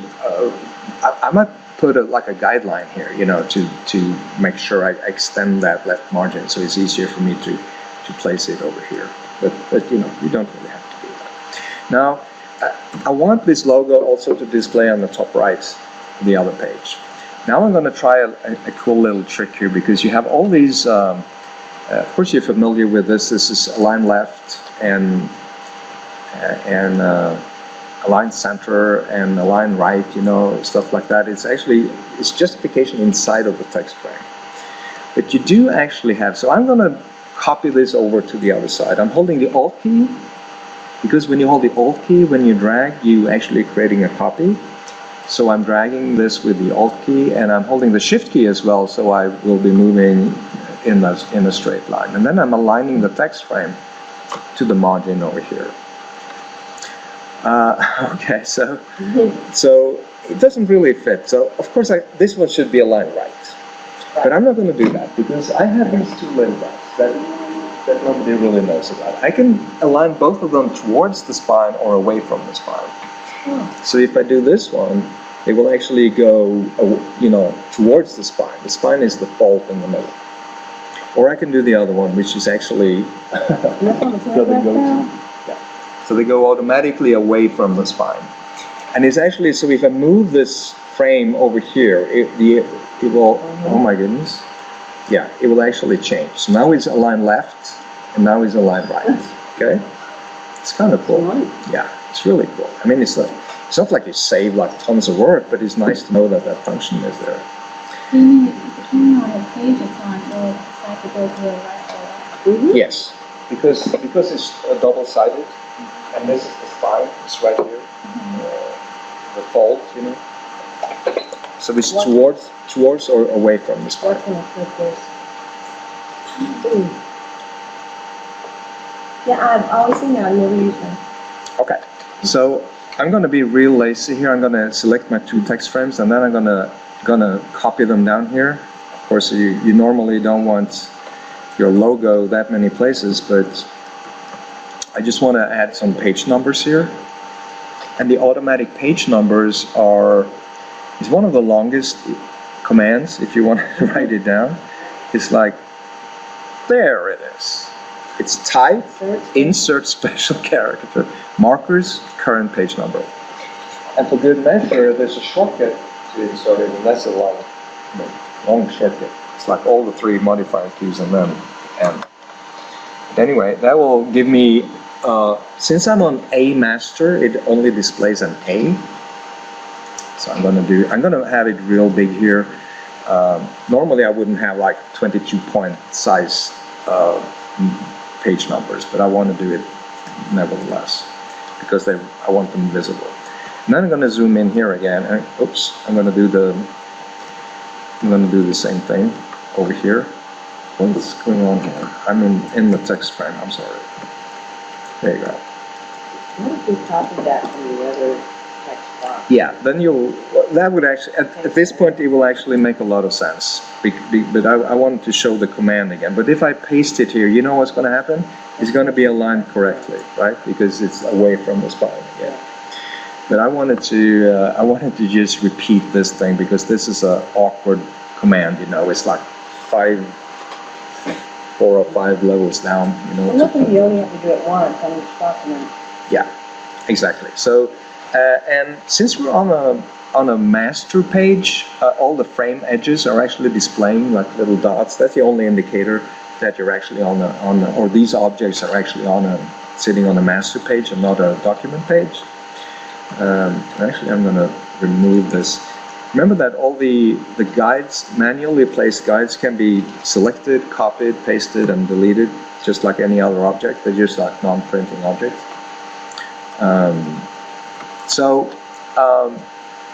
Speaker 1: I might put like a guideline here, to make sure I extend that left margin, so it's easier for me to place it over here. But you don't really have to do that. Now, I want this logo also to display on the top right, the other page. Now I'm going to try a cool little trick here, because you have all these, of course you're familiar with this. This is align left and align center and align right, stuff like that. It's justification inside of the text frame. But you do actually have, so I'm going to copy this over to the other side. I'm holding the Alt key, because when you hold the Alt key, when you drag, you actually creating a copy. So I'm dragging this with the Alt key, and I'm holding the Shift key as well, so I will be moving in a straight line. And then I'm aligning the text frame to the margin over here. Okay, so it doesn't really fit. So of course this one should be aligned right. But I'm not going to do that because I have these two little dots that nobody really knows about. I can align both of them towards the spine or away from the spine. So if I do this one, it will actually go, towards the spine. The spine is the fold in the middle. Or I can do the other one, which is actually so they go automatically away from the spine. And it's actually, so if I move this frame over here, it will, oh my goodness, yeah, it will actually change. So now it's aligned left, and now it's aligned right, okay? It's kind of cool. Yeah, it's really cool. I mean, it's not like you save like tons of work, but it's nice to know that that function is there.
Speaker 3: Depending on the page it's on, it'll decide to go to the right or left.
Speaker 1: Yes, because it's double-sided, and this is the spine, it's right here, the fold, So it's towards or away from the spine.
Speaker 2: Yeah, I've always seen that, I've never used them.
Speaker 1: Okay, so I'm going to be real lazy here. I'm going to select my two text frames, and then I'm going to copy them down here. Of course, you normally don't want your logo that many places, but I just want to add some page numbers here. And the automatic page numbers is one of the longest commands if you want to write it down. It's like, there it is. It's type, insert special character, markers, current page number. And for good measure, there's a shortcut to insert it, and that's a long shortcut. It's like all the three modifier keys and then M. But anyway, that will give me, since I'm on A master, it only displays an A. So I'm gonna have it real big here. Normally I wouldn't have like 22-point size page numbers, but I want to do it nevertheless because I want them visible. And then I'm going to zoom in here again, and oops, I'm going to do the same thing over here. What's going on here? I'm in the text frame. I'm sorry. There you go.
Speaker 2: What if we copy that from the other text box?
Speaker 1: Yeah, then that would actually, at this point, it will actually make a lot of sense. But I wanted to show the command again. But if I paste it here, you know what's going to happen? It's going to be aligned correctly, right? Because it's away from the spine again. But I wanted to just repeat this thing because this is an awkward command. It's like 4 or 5 levels down.
Speaker 2: Nothing, you only have to do it once on each document.
Speaker 1: Yeah, exactly. So, and since we're on a master page, all the frame edges are actually displaying like little dots. That's the only indicator that you're actually or these objects are actually sitting on a master page and not a document page. Actually, I'm going to remove this. Remember that all the guides, manually placed guides, can be selected, copied, pasted, and deleted, just like any other object. They're just like non-printing objects.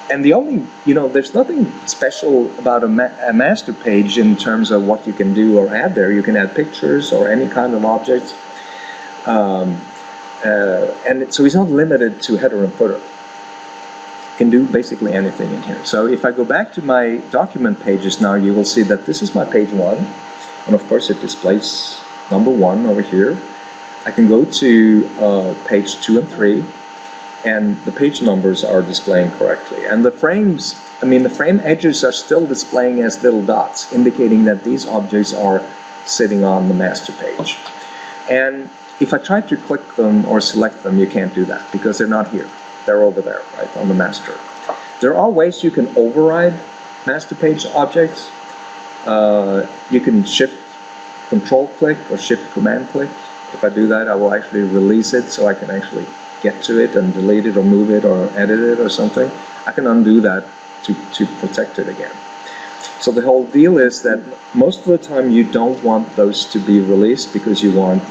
Speaker 1: And the only, there's nothing special about a master page in terms of what you can do or add there. You can add pictures or any kind of objects. And so it's not limited to header and footer. You can do basically anything in here. So if I go back to my document pages now, you will see that this is my page 1. And of course it displays number 1 over here. I can go to page 2 and 3. And the page numbers are displaying correctly. And the frame edges are still displaying as little dots, indicating that these objects are sitting on the master page. And if I try to click them or select them, you can't do that because they're not here. They're over there, right, on the master. There are ways you can override master page objects. You can shift control click or shift command click. If I do that, I will actually release it so I can actually get to it and delete it or move it or edit it or something. I can undo that to protect it again. So the whole deal is that most of the time you don't want those to be released because you want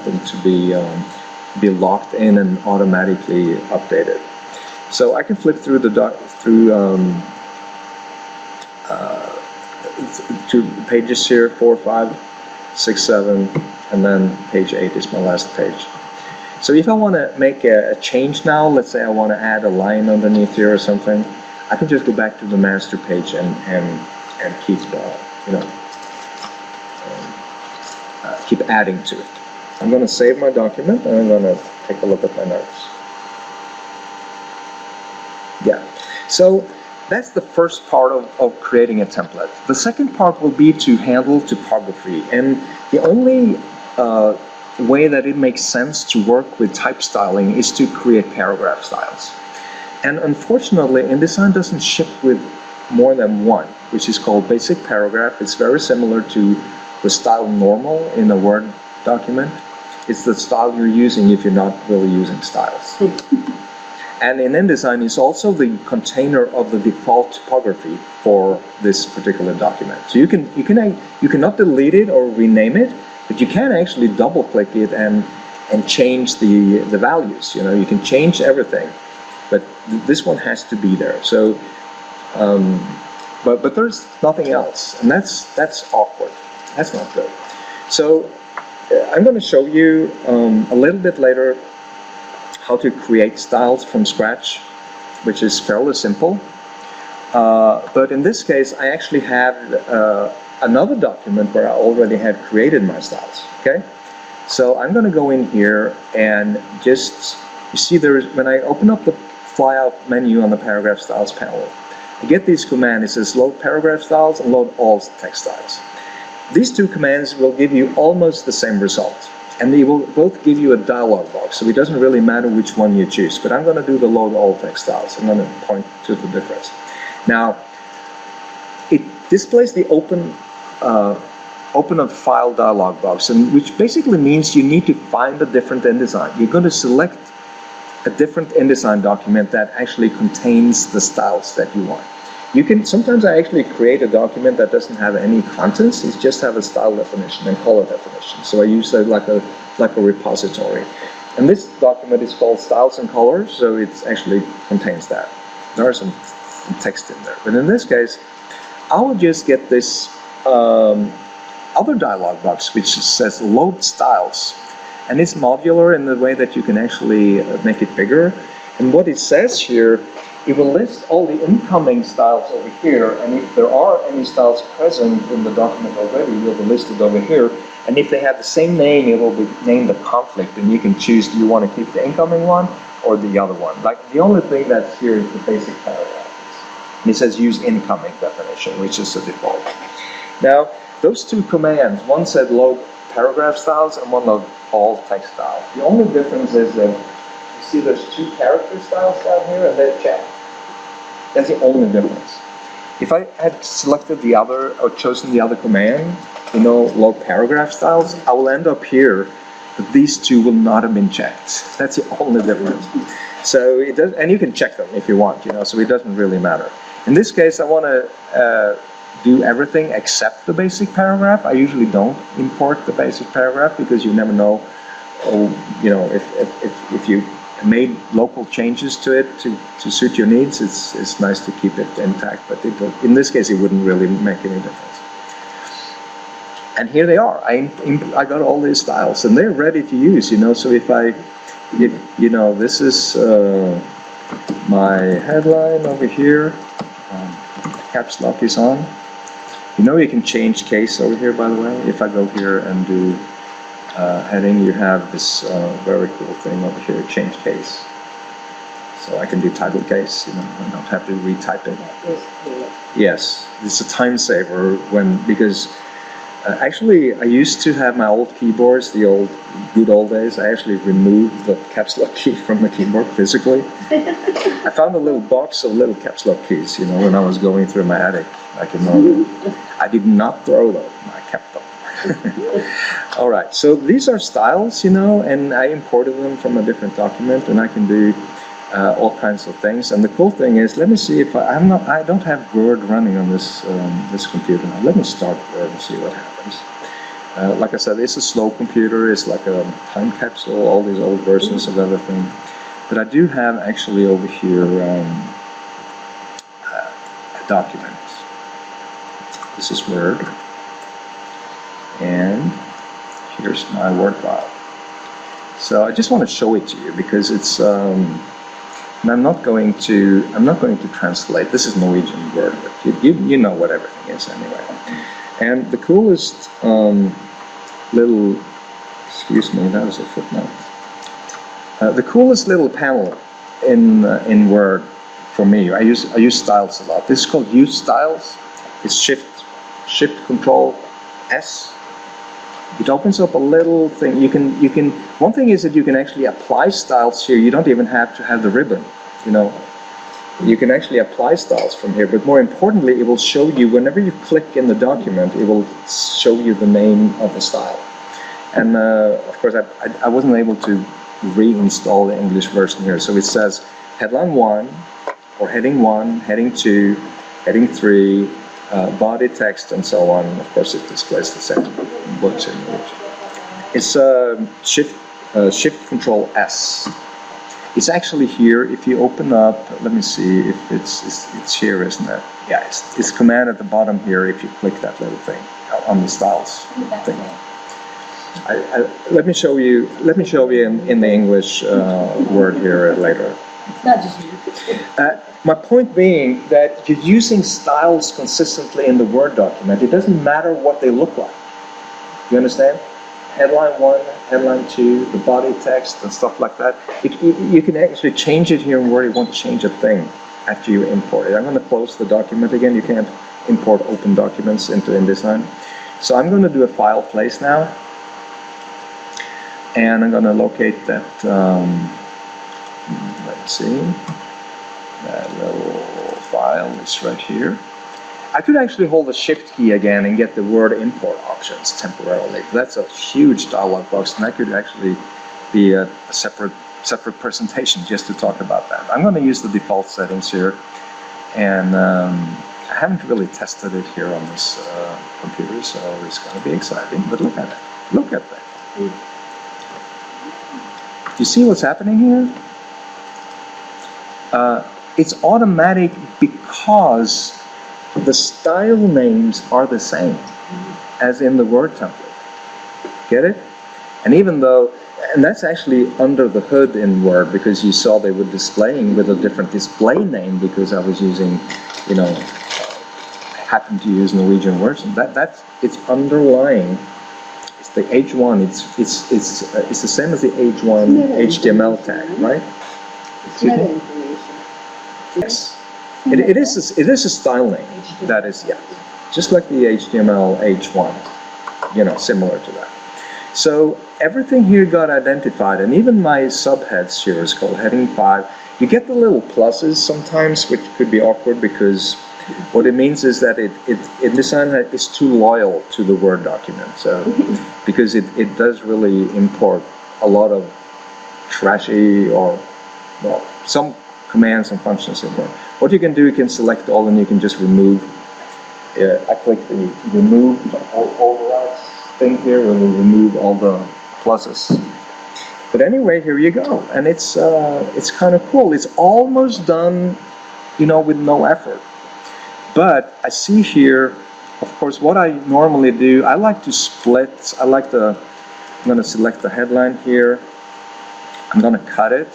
Speaker 1: them to be locked in and automatically updated. So I can flip through two pages here, 4, 5, 6, 7, and then page 8 is my last page. So if I want to make a change now, let's say I want to add a line underneath here or something, I can just go back to the master page and keep, keep adding to it. I'm going to save my document and I'm going to take a look at my notes. Yeah, so that's the first part of creating a template. The second part will be to handle typography, and the only way that it makes sense to work with type styling is to create paragraph styles. And unfortunately, InDesign doesn't ship with more than one, which is called basic paragraph. It's very similar to the style normal in a Word document. It's the style you're using if you're not really using styles. And in InDesign is also the container of the default typography for this particular document. So you cannot delete it or rename it, but you can actually double click it and change the values. You can change everything, but this one has to be there. So, but there's nothing else, and that's awkward. That's not good. So I'm going to show you a little bit later how to create styles from scratch, which is fairly simple. But in this case, I actually have another document where I already had created my styles. Okay, so I'm going to go in here and just, you see, when I open up the flyout menu on the paragraph styles panel, I get these commands. It says load paragraph styles and load all text styles. These two commands will give you almost the same result, and they will both give you a dialog box, so it doesn't really matter which one you choose. But I'm going to do the load all text styles. I'm going to point to the difference. Now, it displays the open a file dialog box, and which basically means you need to find a different InDesign. You're going to select a different InDesign document that actually contains the styles that you want. Sometimes I actually create a document that doesn't have any contents. It just have a style definition and color definition. So I use it like a repository. And this document is called Styles and Colors, so it actually contains that. There are some text in there. But in this case, I will just get this other dialog box which says Load Styles. And it's modular in the way that you can actually make it bigger. And what it says here, it will list all the incoming styles over here, and if there are any styles present in the document already, it will be listed over here. And if they have the same name, it will be named a conflict, and you can choose, do you want to keep the incoming one or the other one? Like, the only thing that's here is the basic paragraph. And it says use incoming definition, which is the default. Now, those two commands, one said load paragraph styles and one load all text styles. The only difference is that you see there's two character styles down here and they're checked. That's the only difference. If I had selected the other or chosen the other command, load paragraph styles, I will end up here, but these two will not have been checked. That's the only difference. So it does, and you can check them if you want, so it doesn't really matter. In this case, I want to do everything except the basic paragraph. I usually don't import the basic paragraph because you never know, if you made local changes to it to suit your needs, it's nice to keep it intact, but in this case it wouldn't really make any difference. And here they are. I got all these styles and they're ready to use, so if this is my headline over here, caps lock is on. You can change case over here, by the way. If I go here and do heading, you have this very cool thing over here, change case. So I can do title case, I don't have to retype it. Yes, it's a time saver because actually I used to have my old keyboards, the good old days. I actually removed the caps lock key from the keyboard physically. I found a little box of little caps lock keys, when I was going through my attic. I did not throw them, I kept them. All right, so these are styles, and I imported them from a different document, and I can do all kinds of things. And the cool thing is, let me see if I don't have Word running on this this computer now. Let me start Word and see what happens. Like I said, it's a slow computer. It's like a time capsule, all these old versions of everything. But I do have actually over here a document. This is Word. And here's my Word file. So I just want to show it to you because it's, and I'm not going to translate. This is Norwegian Word, but you know what everything is anyway. And the coolest little, excuse me, that was a footnote. The coolest little panel in Word for me, I use styles a lot. This is called Use Styles. It's Shift Control S. It opens up a little thing. You can. One thing is that you can actually apply styles here. You don't even have to have the ribbon. You know, you can actually apply styles from here. But more importantly, it will show you whenever you click in the document. It will show you the name of the style. And of course, I wasn't able to reinstall the English version here. So it says headline 1, or heading 1, heading 2, heading 3. Body text and so on. Of course, it displays the same words in English. It's Shift Control S. It's actually here. If you open up, let me see if it's here, isn't it? Yeah, it's Command at the bottom here. If you click that little thing on the styles thing. Let me show you. Let me show you in the English word here later.
Speaker 2: It's not just you.
Speaker 1: My point being that you're using styles consistently in the Word document. It doesn't matter what they look like. You understand? Headline 1, headline 2, the body text and stuff like that. You can actually change it here in Word. You won't change a thing after you import it. I'm going to close the document again. You can't import open documents into InDesign. So I'm going to do a file place now. And I'm going to locate that, let's see. That little file is right here. I could actually hold the Shift key again and get the Word import options temporarily. That's a huge dialog box, and that could actually be a separate presentation just to talk about that. I'm going to use the default settings here, and I haven't really tested it here on this computer, so it's going to be exciting. But look at it. Look at that. Do you see what's happening here? It's automatic because the style names are the same as in the Word template. Get it? And even though, and that's actually under the hood in Word, because you saw they were displaying with a different display name because I was using, you know, happened to use Norwegian words. That's it's underlying. It's the H1. It's the same as the H1 HTML tag, right?
Speaker 2: It's meta information.
Speaker 1: Yes, it is a style name. That is, yeah, just like the HTML H1, you know, similar to that. So everything here got identified, and even my subheads here is called heading 5. You get the little pluses sometimes, which could be awkward because what it means is that InDesign is too loyal to the Word document. So because it does really import a lot of trashy or, well, some commands and functions in there. What you can do, you can select all and you can just remove. I click the remove overrides thing here and we remove all the pluses. But anyway, here you go. And it's kind of cool. It's almost done, you know, with no effort. But I see here, of course, what I normally do, I like to split. I'm going to select the headline here. I'm going to cut it.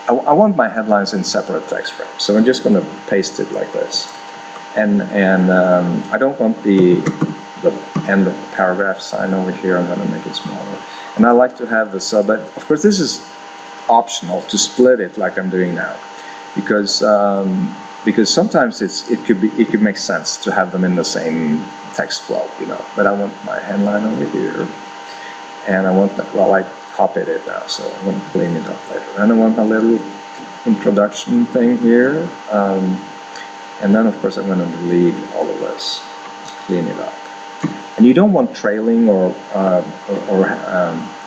Speaker 1: I want my headlines in separate text frames, so I'm just going to paste it like this. And I don't want the end of the paragraph sign over here. I'm going to make it smaller. And I like to have the sub. But of course, this is optional to split it like I'm doing now, because sometimes it could make sense to have them in the same text flow, you know. But I want my headline over here, and I want that. Well, I copied it now, so I'm going to clean it up later. And I want a little introduction thing here, and then of course I'm going to delete all of this, clean it up. And you don't want trailing or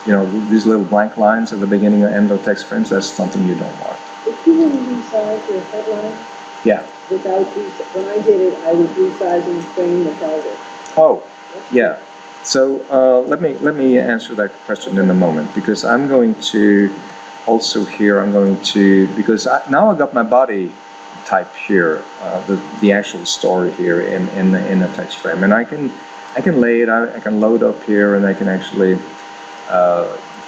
Speaker 1: you know, these little blank lines at the beginning and end of text frames. That's something you don't want.
Speaker 2: If you want to resize your headline,
Speaker 1: yeah.
Speaker 2: Without when I did it, I was resizing frame the title.
Speaker 1: Oh, yeah. So let me answer that question in a moment, because I'm going to also here, because now I got my body type here, the actual story here in a text frame, and I can lay it out. I can load up here, and I can actually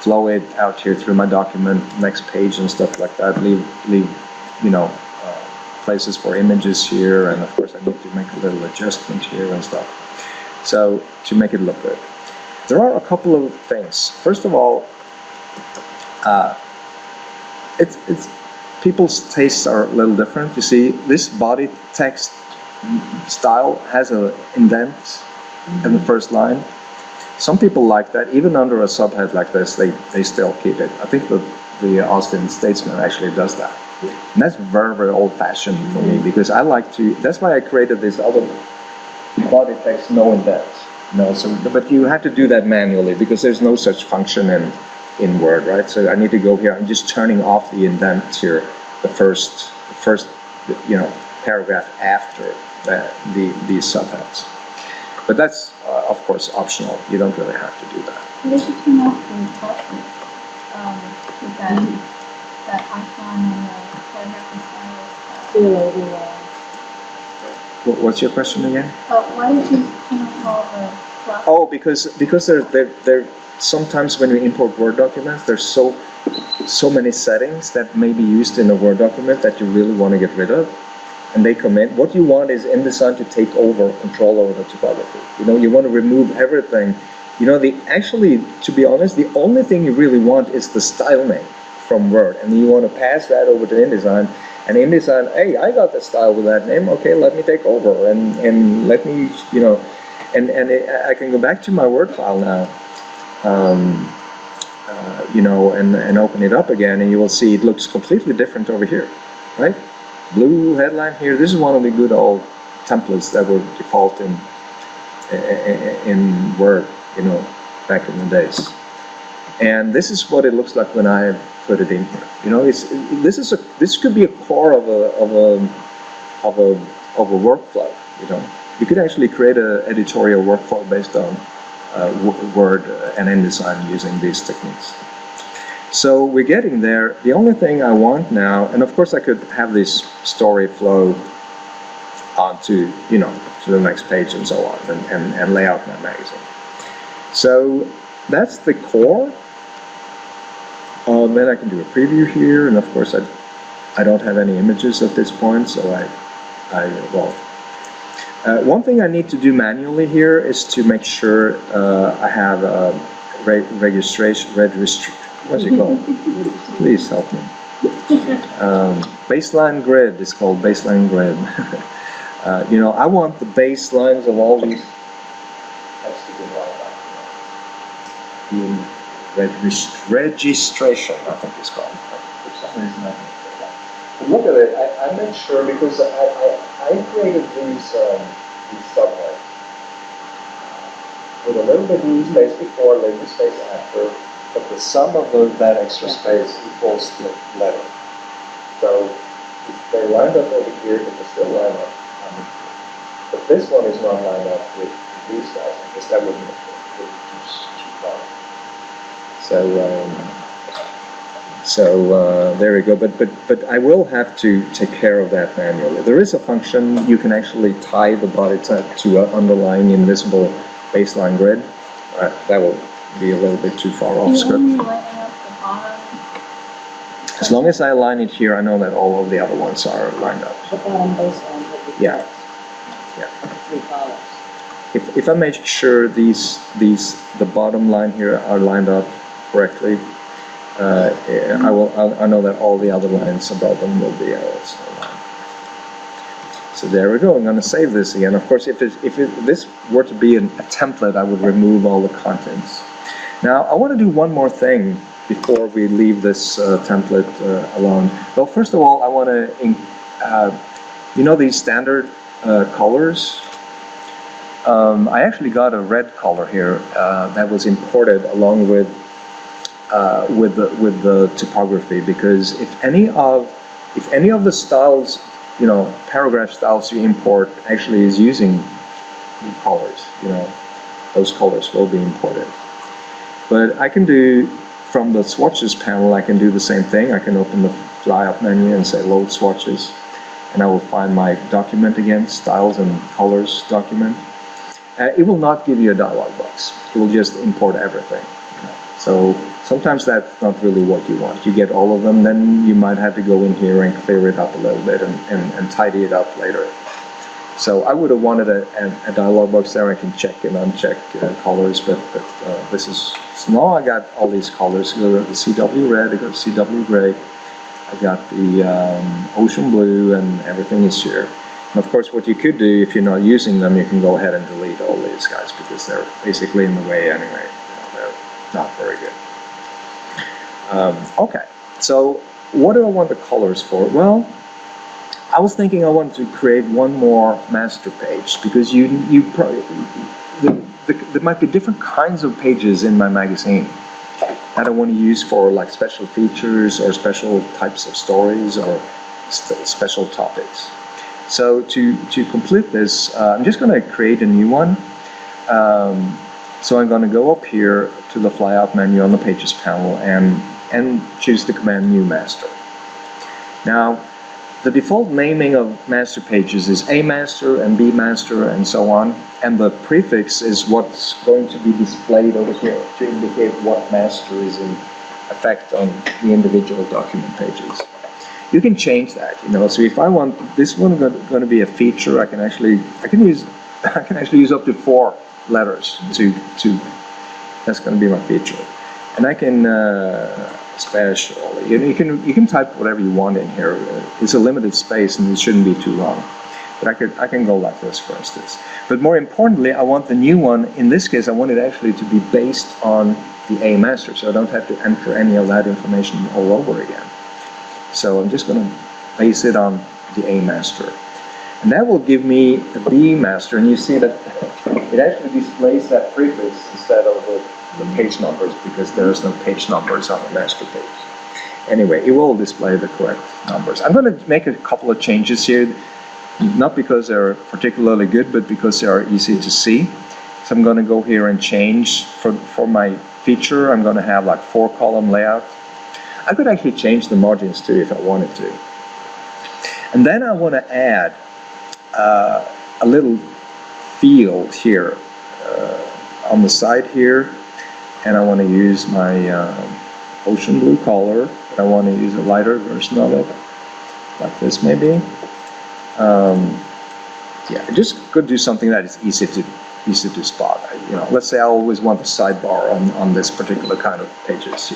Speaker 1: flow it out here through my document, next page and stuff like that. Leave you know, places for images here, and of course I need to make a little adjustment here and stuff. So to make it look good, there are a couple of things. First of all, it's people's tastes are a little different. You see, this body text style has an indent in the first line. Some people like that, even under a subhead like this, they still keep it. I think the Austin Statesman actually does that. And that's very, very old-fashioned for me, because I like to, that's why I created this other body text, no indent. No, so, but you have to do that manually, because there's no such function in Word, right? So I need to go here. I'm just turning off the indent here, the first you know, paragraph after the subheads. But that's of course optional. You don't really have to do that.
Speaker 3: They should turn off the button with that icon and the paragraph and styles.
Speaker 1: What's your question again?
Speaker 3: Why did you turn off all the fluff?
Speaker 1: Oh, because they're sometimes when we import Word documents, there's so many settings that may be used in a Word document that you really want to get rid of, and they come in. What you want is InDesign to take over control over the typography. You know, you want to remove everything. You know, actually, to be honest, the only thing you really want is the style name from Word, and you want to pass that over to InDesign. And InDesign, hey, I got the style with that name. Okay, let me take over and let me, you know, and I can go back to my Word file now. You know, and open it up again, and you will see it looks completely different over here, right? Blue headline here. This is one of the good old templates that were default in Word, you know, back in the days. And this is what it looks like when I put it in here. You know, this could be a core of a workflow. You know, you could actually create an editorial workflow based on Word and InDesign using these techniques. So we're getting there. The only thing I want now, and of course I could have this story flow onto, you know, to the next page and so on, and lay out my magazine. So that's the core. Then I can do a preview here, and of course I don't have any images at this point, so one thing I need to do manually here is to make sure I have a what's it called? Please help me. Baseline grid is called baseline grid. You know, I want the baselines of all these. That's the good one. Registration, I think it's called. For some reason, I think that. But look at it. I made sure, because I created these subheads with a little bit of space before, a little bit of space after, but the sum of that extra space equals the letter. So if they're lined up over here, they can still line up. But this one is not lined up with these guys, because that wouldn't be too far. So there we go. But I will have to take care of that manually. There is a function you can actually tie the body type to an underlying invisible baseline grid. That will be a little bit too far off script.
Speaker 3: Only lining up the bottom.
Speaker 1: As long as I line it here, I know that all of the other ones are lined up.
Speaker 2: The bottom baseline would be
Speaker 1: Yeah. Yeah.
Speaker 2: 3 columns.
Speaker 1: If I make sure the bottom line here are lined up correctly, I know that all the other lines above them will be also lined. So there we go. I'm going to save this again. Of course, if this were to be a template, I would remove all the contents. Now, I want to do one more thing before we leave this template alone. Well, first of all, I want to, you know, these standard colors. I actually got a red color here that was imported along with the typography, because if any of the styles, you know, paragraph styles you import actually is using colors, you know, those colors will be imported. But I can do, from the swatches panel, I can do the same thing. I can open the fly up menu and say load swatches, and I will find my document again, styles and colors document. It will not give you a dialog box. It will just import everything. So sometimes that's not really what you want. You get all of them, then you might have to go in here and clear it up a little bit and tidy it up later. So I would have wanted a dialog box there. I can check and uncheck colors, but this is, so now I got all these colors. I got the CW red, I got CW gray, I got the ocean blue, and everything is here. And of course, what you could do if you're not using them, you can go ahead and delete all these guys because they're basically in the way anyway. They're not very good. Okay, so what do I want the colors for? Well, I was thinking I wanted to create one more master page because you probably, there might be different kinds of pages in my magazine that I want to use for like special features or special types of stories or special topics. So to complete this, I'm just going to create a new one. So I'm going to go up here to the flyout menu on the Pages panel and choose the command New Master. Now, the default naming of master pages is A master and B master and so on, and the prefix is what's going to be displayed over here to indicate what master is in effect on the individual document pages. You can change that, So if I want this one going to be a feature, I can actually use up to 4 letters to that's going to be my feature, and I can special. You can type whatever you want in here. It's a limited space, and it shouldn't be too long. But I can go like this, for instance. But more importantly, I want the new one. In this case, I want it actually to be based on the A master, so I don't have to enter any of that information all over again. So I'm just going to base it on the A master. And that will give me a B master, and you see that it actually displays that prefix instead of the page numbers because there's no page numbers on the master page. Anyway, it will display the correct numbers. I'm going to make a couple of changes here, not because they're particularly good, but because they are easy to see. So I'm going to go here and change for my feature. I'm going to have like 4-column layout. I could actually change the margins too if I wanted to. And then I want to add a little field here on the side here, and I want to use my ocean blue color, but I want to use a lighter version of it, like this maybe. Yeah, just could do something that is easy to spot. Let's say I always want the sidebar on this particular kind of pages,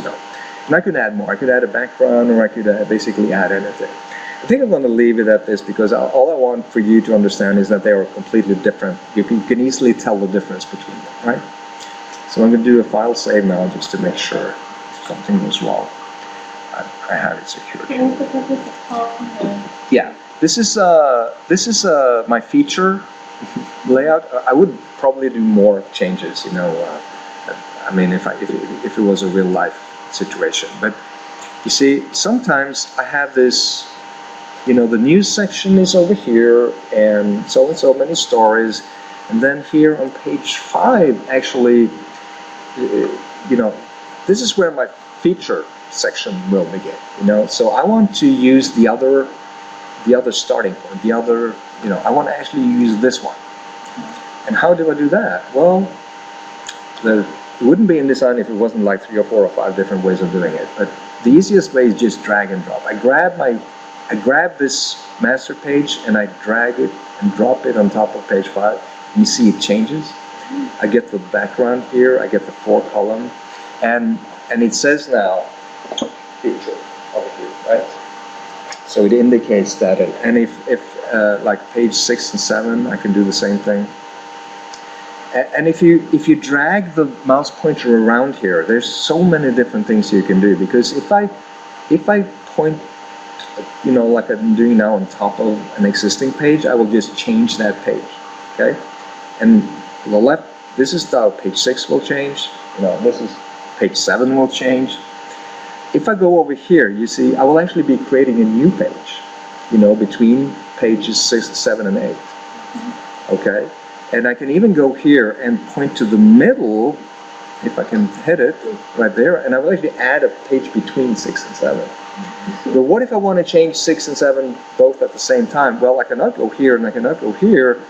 Speaker 1: And I could add more. I could add a background, or I could basically add anything. I think I'm going to leave it at this because all I want for you to understand is that they are completely different. You can easily tell the difference between them, right? So I'm going to do a file save now just to make sure if something goes wrong. I have it secured. Yeah, this is my feature layout. I would probably do more changes, I mean, if it was a real life situation. But you see, sometimes I have this, the news section is over here, and so many stories, and then here on page 5, actually, this is where my feature section will begin, So I want to use the other starting point, I want to actually use this one. And how do I do that? Well, it wouldn't be InDesign if it wasn't like 3 or 4 or 5 different ways of doing it. But the easiest way is just drag and drop. I grab this master page and I drag it and drop it on top of page 5. And you see it changes. I get the background here. I get the 4-column, and it says now feature over here, right? So it indicates that. And if like page 6 and 7, I can do the same thing. And if you drag the mouse pointer around here, there's so many different things you can do. Because if I point, like I'm doing now on top of an existing page, I will just change that page, okay? And to the left, this is how page 6 will change. This is page 7 will change. If I go over here, you see, I will actually be creating a new page, between pages 6, 7, and 8, okay? And I can even go here and point to the middle if I can hit it right there, and I will actually add a page between 6 and 7. But what if I want to change 6 and 7 both at the same time? Well, I cannot go here and I cannot go here,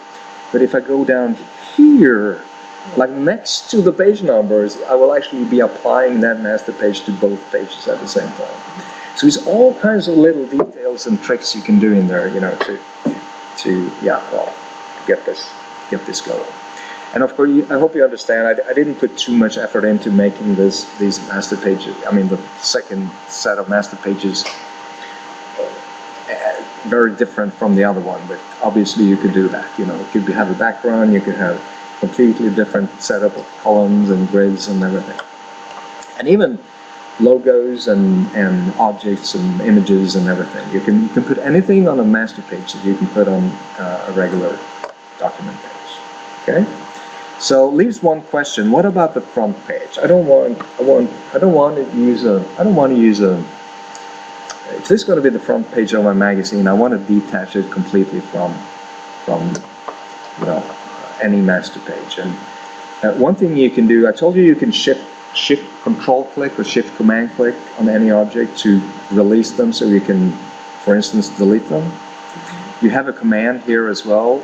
Speaker 1: but if I go down here, like next to the page numbers, I will actually be applying that master page to both pages at the same time. So there's all kinds of little details and tricks you can do in there, you know, to get this going. And of course, I hope you understand, I didn't put too much effort into making these master pages, I mean the second set of master pages, very different from the other one, but obviously you could do that, you know, you could have a background, you could have completely different setup of columns and grids and everything. And even logos and objects and images and everything. You can put anything on a master page that you can put on a regular document page. Okay? So leaves one question. What about the front page? I don't want to use a if this is going to be the front page of my magazine, I want to detach it completely from you know, any master page. And one thing you can do, I told you you can shift control click or shift command click on any object to release them, so you can, for instance, delete them. You have a command here as well.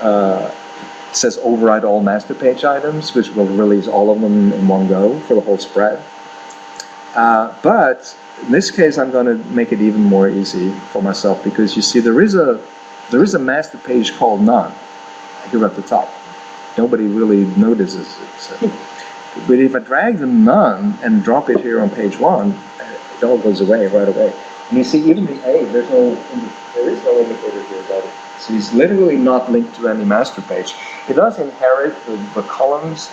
Speaker 1: It says override all master page items, which will release all of them in one go for the whole spread. But in this case, I'm going to make it even more easy for myself, because you see there is a master page called none here at the top. Nobody really notices it. So. But if I drag the none and drop it here on page 1, it all goes away right away. And you see even the A, there is no indicator here about it. So it's literally not linked to any master page. It does inherit the columns,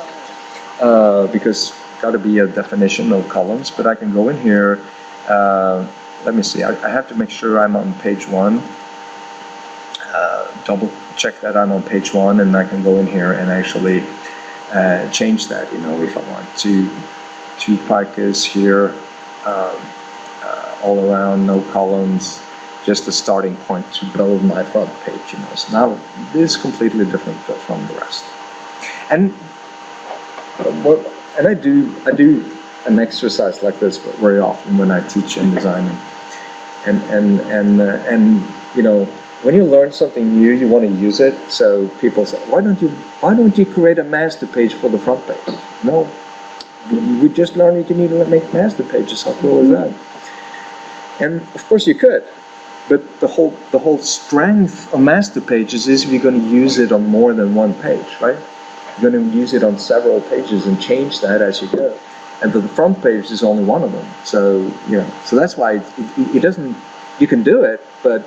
Speaker 1: because got to be a definition of columns, but I can go in here, let me see, I have to make sure I'm on page 1, double check that I'm on page 1, and I can go in here and actually change that, you know, if I want to. 2 picas here, all around, no columns, just a starting point to build my front page, you know. So now this is completely different from the rest. And I do an exercise like this very often when I teach InDesign, and you know, when you learn something new, you want to use it. So people say, why don't you create a master page for the front page? No, we just learned you can need to make master pages. How cool is that? And of course you could, but the whole strength of master pages is if you're going to use it on more than one page, right? You're going to use it on several pages and change that as you go. And the front page is only one of them. So, you know, so that's why it doesn't, you can do it, but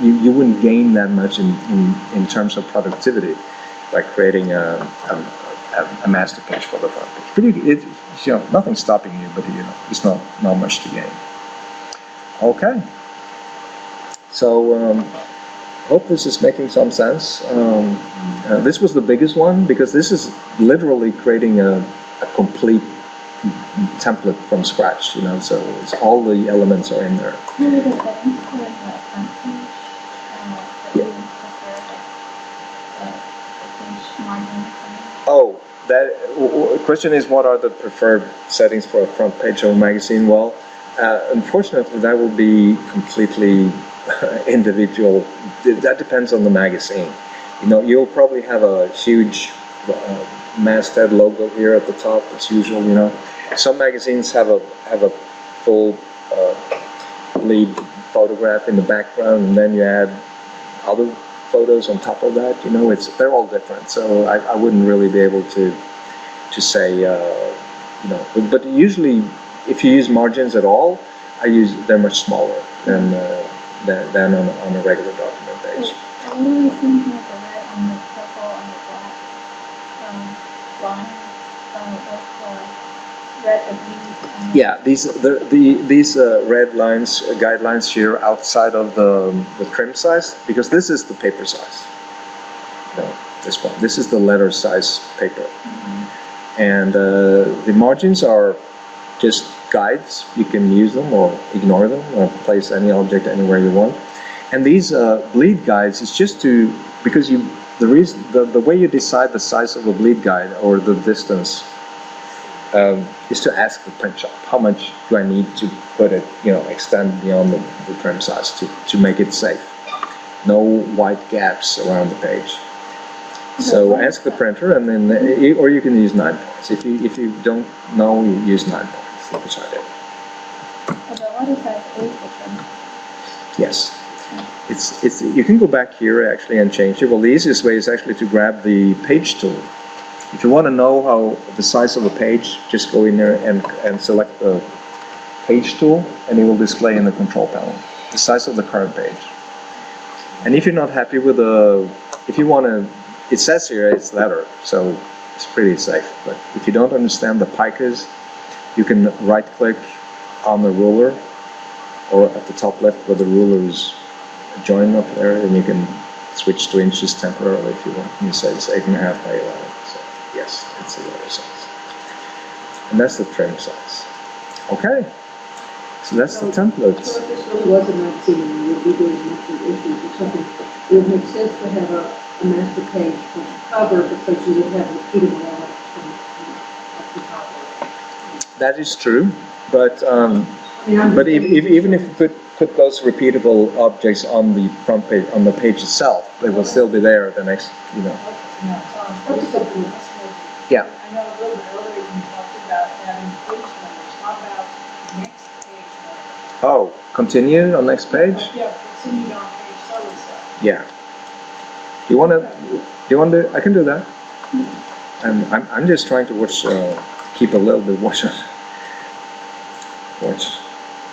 Speaker 1: you wouldn't gain that much in terms of productivity by creating a master page for the front page. But you know, nothing's stopping you, but you know, it's not much to gain. Okay. So hope this is making some sense. This was the biggest one, because this is literally creating a complete template from scratch, you know, so it's, all the elements are in there. Oh, that question is, what are the preferred settings for a front page of a magazine? Well, unfortunately, that will be completely individual. That depends on the magazine. You know, you'll probably have a huge masthead logo here at the top, as usual, you know. Some magazines have a full lead photograph in the background, and then you add other photos on top of that, you know. They're all different, so I wouldn't really be able to say, you know, but usually if you use margins at all, they're much smaller than on a regular document page.
Speaker 3: I'm really thinking of the red on the purple on the black line with red and blue.
Speaker 1: Yeah, these red lines, guidelines here outside of the trim size, because this is the paper size. No, this one. This is the letter size paper. Mm-hmm. And the margins are just guides. You can use them or ignore them, or place any object anywhere you want. And these bleed guides is just because the way you decide the size of a bleed guide, or the distance is to ask the print shop, how much do I need to put it, extend beyond the trim size to make it safe. No white gaps around the page. So ask the printer, and then, or you can use 9 points. If you don't know, you use 9 points, which I did.
Speaker 3: Okay, what is size 8 for trim?
Speaker 1: Yes. It's you can go back here actually and change it. Well, the easiest way is actually to grab the page tool. If you want to know how the size of a page, just go in there and select the page tool, and it will display in the control panel the size of the current page. And if you're not happy with if you want to, it says here it's letter, so it's pretty safe. But if you don't understand the picas, you can right-click on the ruler, or at the top left where the ruler is joined up there, and you can switch to inches temporarily if you want. You say it's 8.5 by 11. So yes, it's a letter size, and that's the trim size. Okay, so that's the template.
Speaker 2: So if this really was a magazine, and you would be doing monthly issues or something, it would make sense to have a master page for the cover, because you would have repeatable elements at the top of it.
Speaker 1: That is true, but
Speaker 2: But
Speaker 1: even if you put those repeatable objects on the front page, on the page itself, they will still be there the next, Yeah.
Speaker 4: I know a little bit earlier you talked about having page numbers. How about next page numbers?
Speaker 1: Oh, continue on next page?
Speaker 4: Yeah, continue on page so-and-so.
Speaker 1: Yeah. I can do that. And I'm just trying to keep a little bit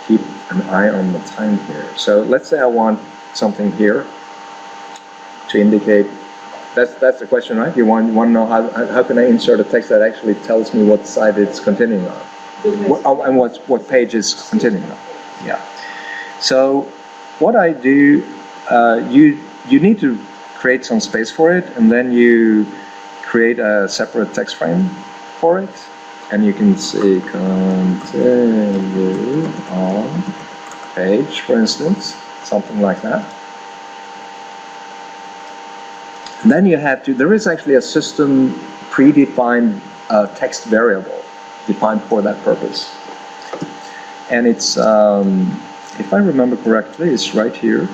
Speaker 1: keep an eye on the time here. So let's say I want something here to indicate, that's the question, right? You want to know how can I insert a text that actually tells me what side it's continuing on, and what page it's continuing on. Yeah. So what I do, you need to create some space for it, and then you create a separate text frame for it. And you can see continue on page, for instance, something like that. And then you have to, there is actually a system predefined text variable defined for that purpose. And it's, if I remember correctly, it's right here.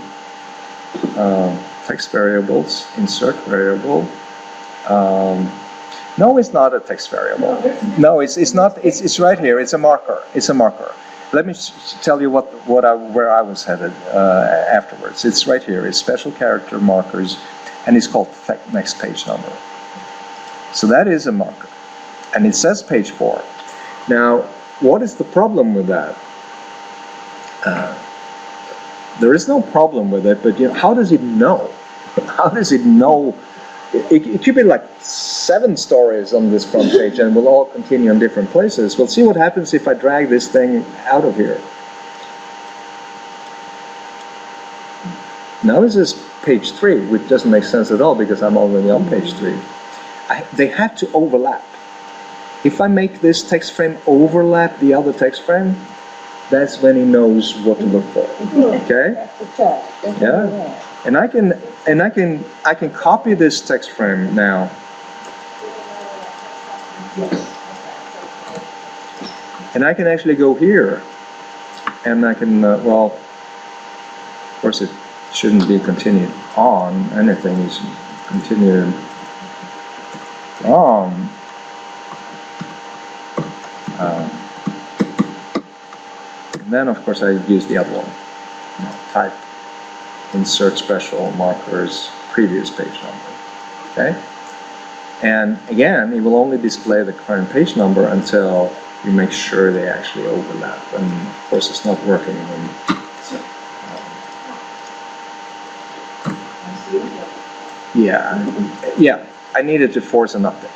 Speaker 1: Text variables, insert variable. No, it's not a text variable. No, it's not. It's right here. It's a marker. It's a marker. Let me tell you where I was headed afterwards. It's right here. It's special character markers, and it's called next page number. So that is a marker, and it says page 4. Now, what is the problem with that? There is no problem with it, but how does it know? How does it know? It could be like 7 stories on this front page, and we'll all continue in different places. We'll see what happens if I drag this thing out of here. Now this is page 3, which doesn't make sense at all because I'm already on page 3. They have to overlap. If I make this text frame overlap the other text frame, that's when he knows what to look for. Okay? Yeah. And I can copy this text frame now. And I can actually go here, and I can well, of course it shouldn't be continued on. Anything is continued on. And then of course I use the other one. Type insert special markers previous page number. Okay? And again, it will only display the current page number until you make sure they actually overlap. And of course it's not working when yeah, I needed to force an update.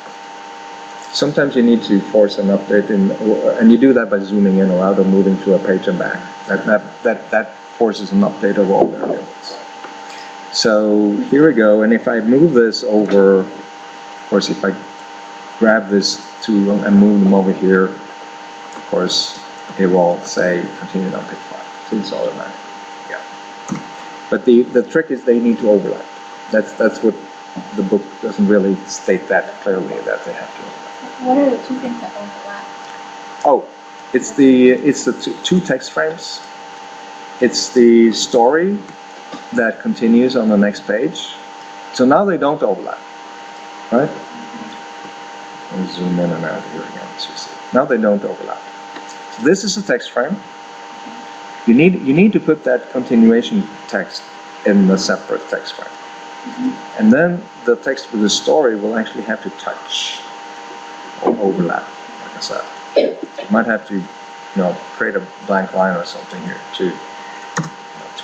Speaker 1: Sometimes you need to force an update, and you do that by zooming in or out or moving to a page and back. That forces an update of all variables. So here we go, and if I move this over, of course if I grab this two and move them over here, of course it will say continue on page 5. So it's automatic. Yeah. But the trick is they need to overlap. That's what the book doesn't really state that clearly, that they have to overlap.
Speaker 3: What are the two things that overlap?
Speaker 1: Oh, it's the two text frames. It's the story that continues on the next page. So now they don't overlap, right? Let me zoom in and out here again, so you see. Now they don't overlap. So this is a text frame. You need to put that continuation text in a separate text frame. And then the text with the story will actually have to touch or overlap, like I said. You might have to, create a blank line or something here to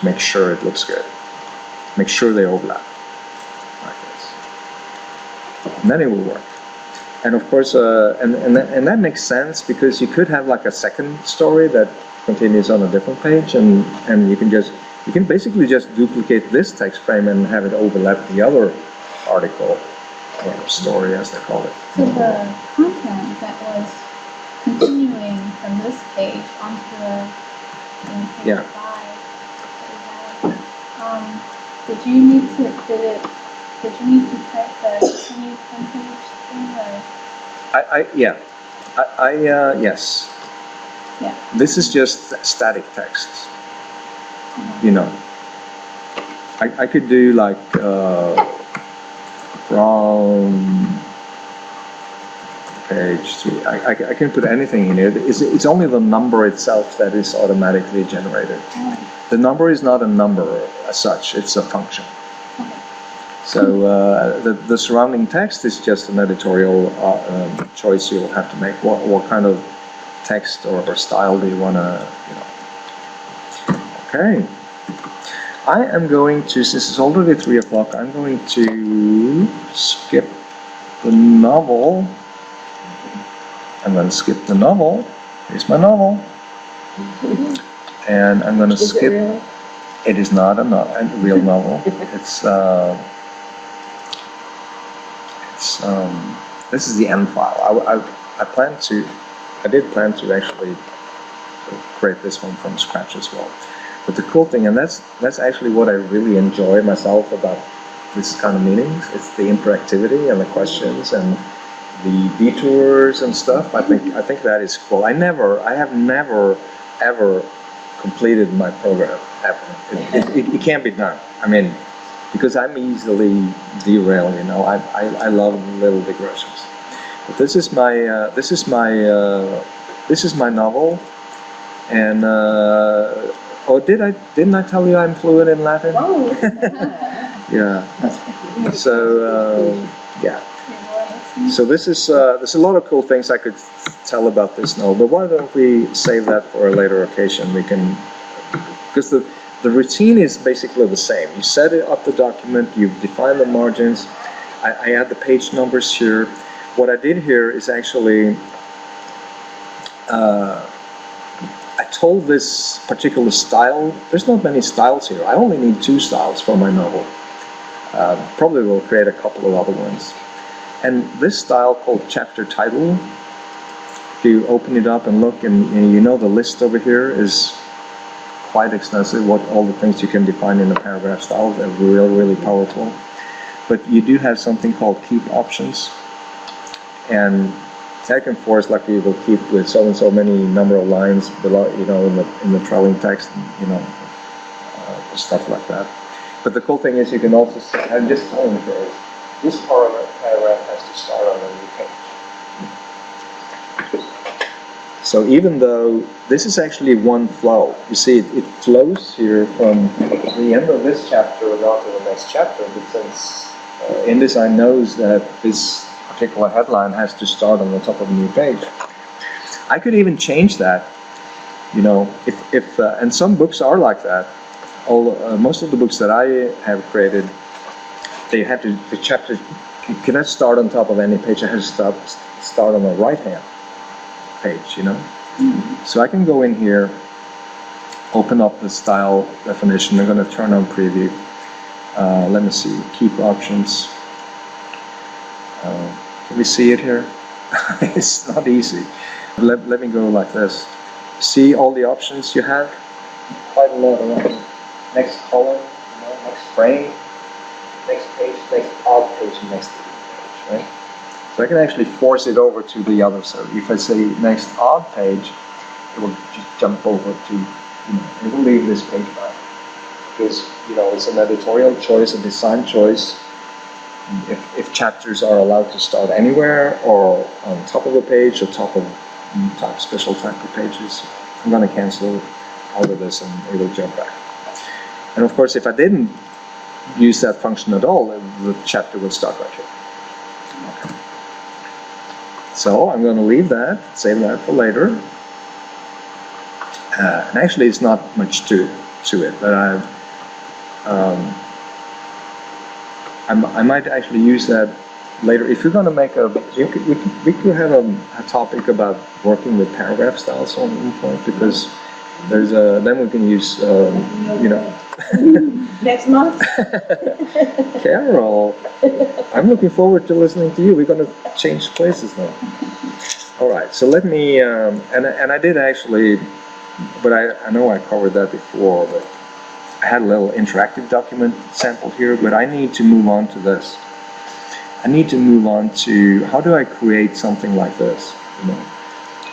Speaker 1: make sure it looks good. Make sure they overlap, like this. And then it will work. And of course, and that makes sense because you could have like a second story that continues on a different page, and you can basically just duplicate this text frame and have it overlap the other article or story, as they call it.
Speaker 3: So the content that was continuing from this page onto page
Speaker 1: Yeah.
Speaker 3: 5, did you need to type the continue from page thing, or?
Speaker 1: Yes.
Speaker 3: Yeah.
Speaker 1: This is just static text. I could do like from page 3. I can put anything in it. It's only the number itself that is automatically generated. The number is not a number as such, it's a function. So the surrounding text is just an editorial choice you'll have to make. What kind of text or style do you want to, Okay. I am going to, since it's already 3 o'clock, I'm going to skip the novel. I'm going to skip the novel. Here's my novel. And I'm going to skip.
Speaker 2: It really?
Speaker 1: It is not a real novel. This is the end file. I did plan to actually create this one from scratch as well. But the cool thing, and that's actually what I really enjoy myself about this kind of meetings, it's the interactivity and the questions and the detours and stuff. I think that is cool. I have never ever completed my program ever. It can't be done. I mean, because I'm easily derailed. I love little digressions. But this is my novel, and didn't I tell you I'm fluent in Latin?
Speaker 2: Oh,
Speaker 1: Yeah. So yeah. So there's a lot of cool things I could tell about this novel, but why don't we save that for a later occasion? We can, because the routine is basically the same. You set up the document, you define the margins. I add the page numbers here. What I did here is actually I told this particular style. There's not many styles here. I only need 2 styles for my novel. Probably will create a couple of other ones. And this style called chapter title, if you open it up and look, and the list over here is quite extensive, what all the things you can define in a paragraph style. They're really powerful. But you do have something called keep options. And tag and force, like you will keep with so and so many number of lines below, in the trailing text, stuff like that. But the cool thing is you can also see, I'm just telling you this paragraph has to start on a new page. So even though this is actually one flow, you see it flows here from the end of this chapter down to the next chapter, but since InDesign knows that this particular headline has to start on the top of a new page, I could even change that, if and some books are like that. Most of the books that I have created, the chapter cannot start on top of any page. It has to start on the right-hand page, So I can go in here, open up the style definition. I'm going to turn on preview. Let me see, keep options. Can we see it here? It's not easy. Let me go like this. See all the options you have? Quite a lot of them. Next column, next frame, next page, next alt page, next page, right? So I can actually force it over to the other side. If I say next odd page, it will just jump over to, it will leave this page back. Because, it's an editorial choice, a design choice. If chapters are allowed to start anywhere or on top of a page or top of special type of pages, I'm going to cancel all of this and it will jump back. And of course, if I didn't use that function at all, the chapter would start right here. Okay. So I'm going to leave that, save that for later. And actually, it's not much to it, but I might actually use that later. If you're going to make we could have a topic about working with paragraph styles on one point, because then we can use,
Speaker 3: Next month?
Speaker 1: Carol, I'm looking forward to listening to you. We're going to change places now. All right, so let me, and I did actually, but I know I covered that before, but I had a little interactive document sample here, but I need to move on to this. I need to move on to, how do I create something like this?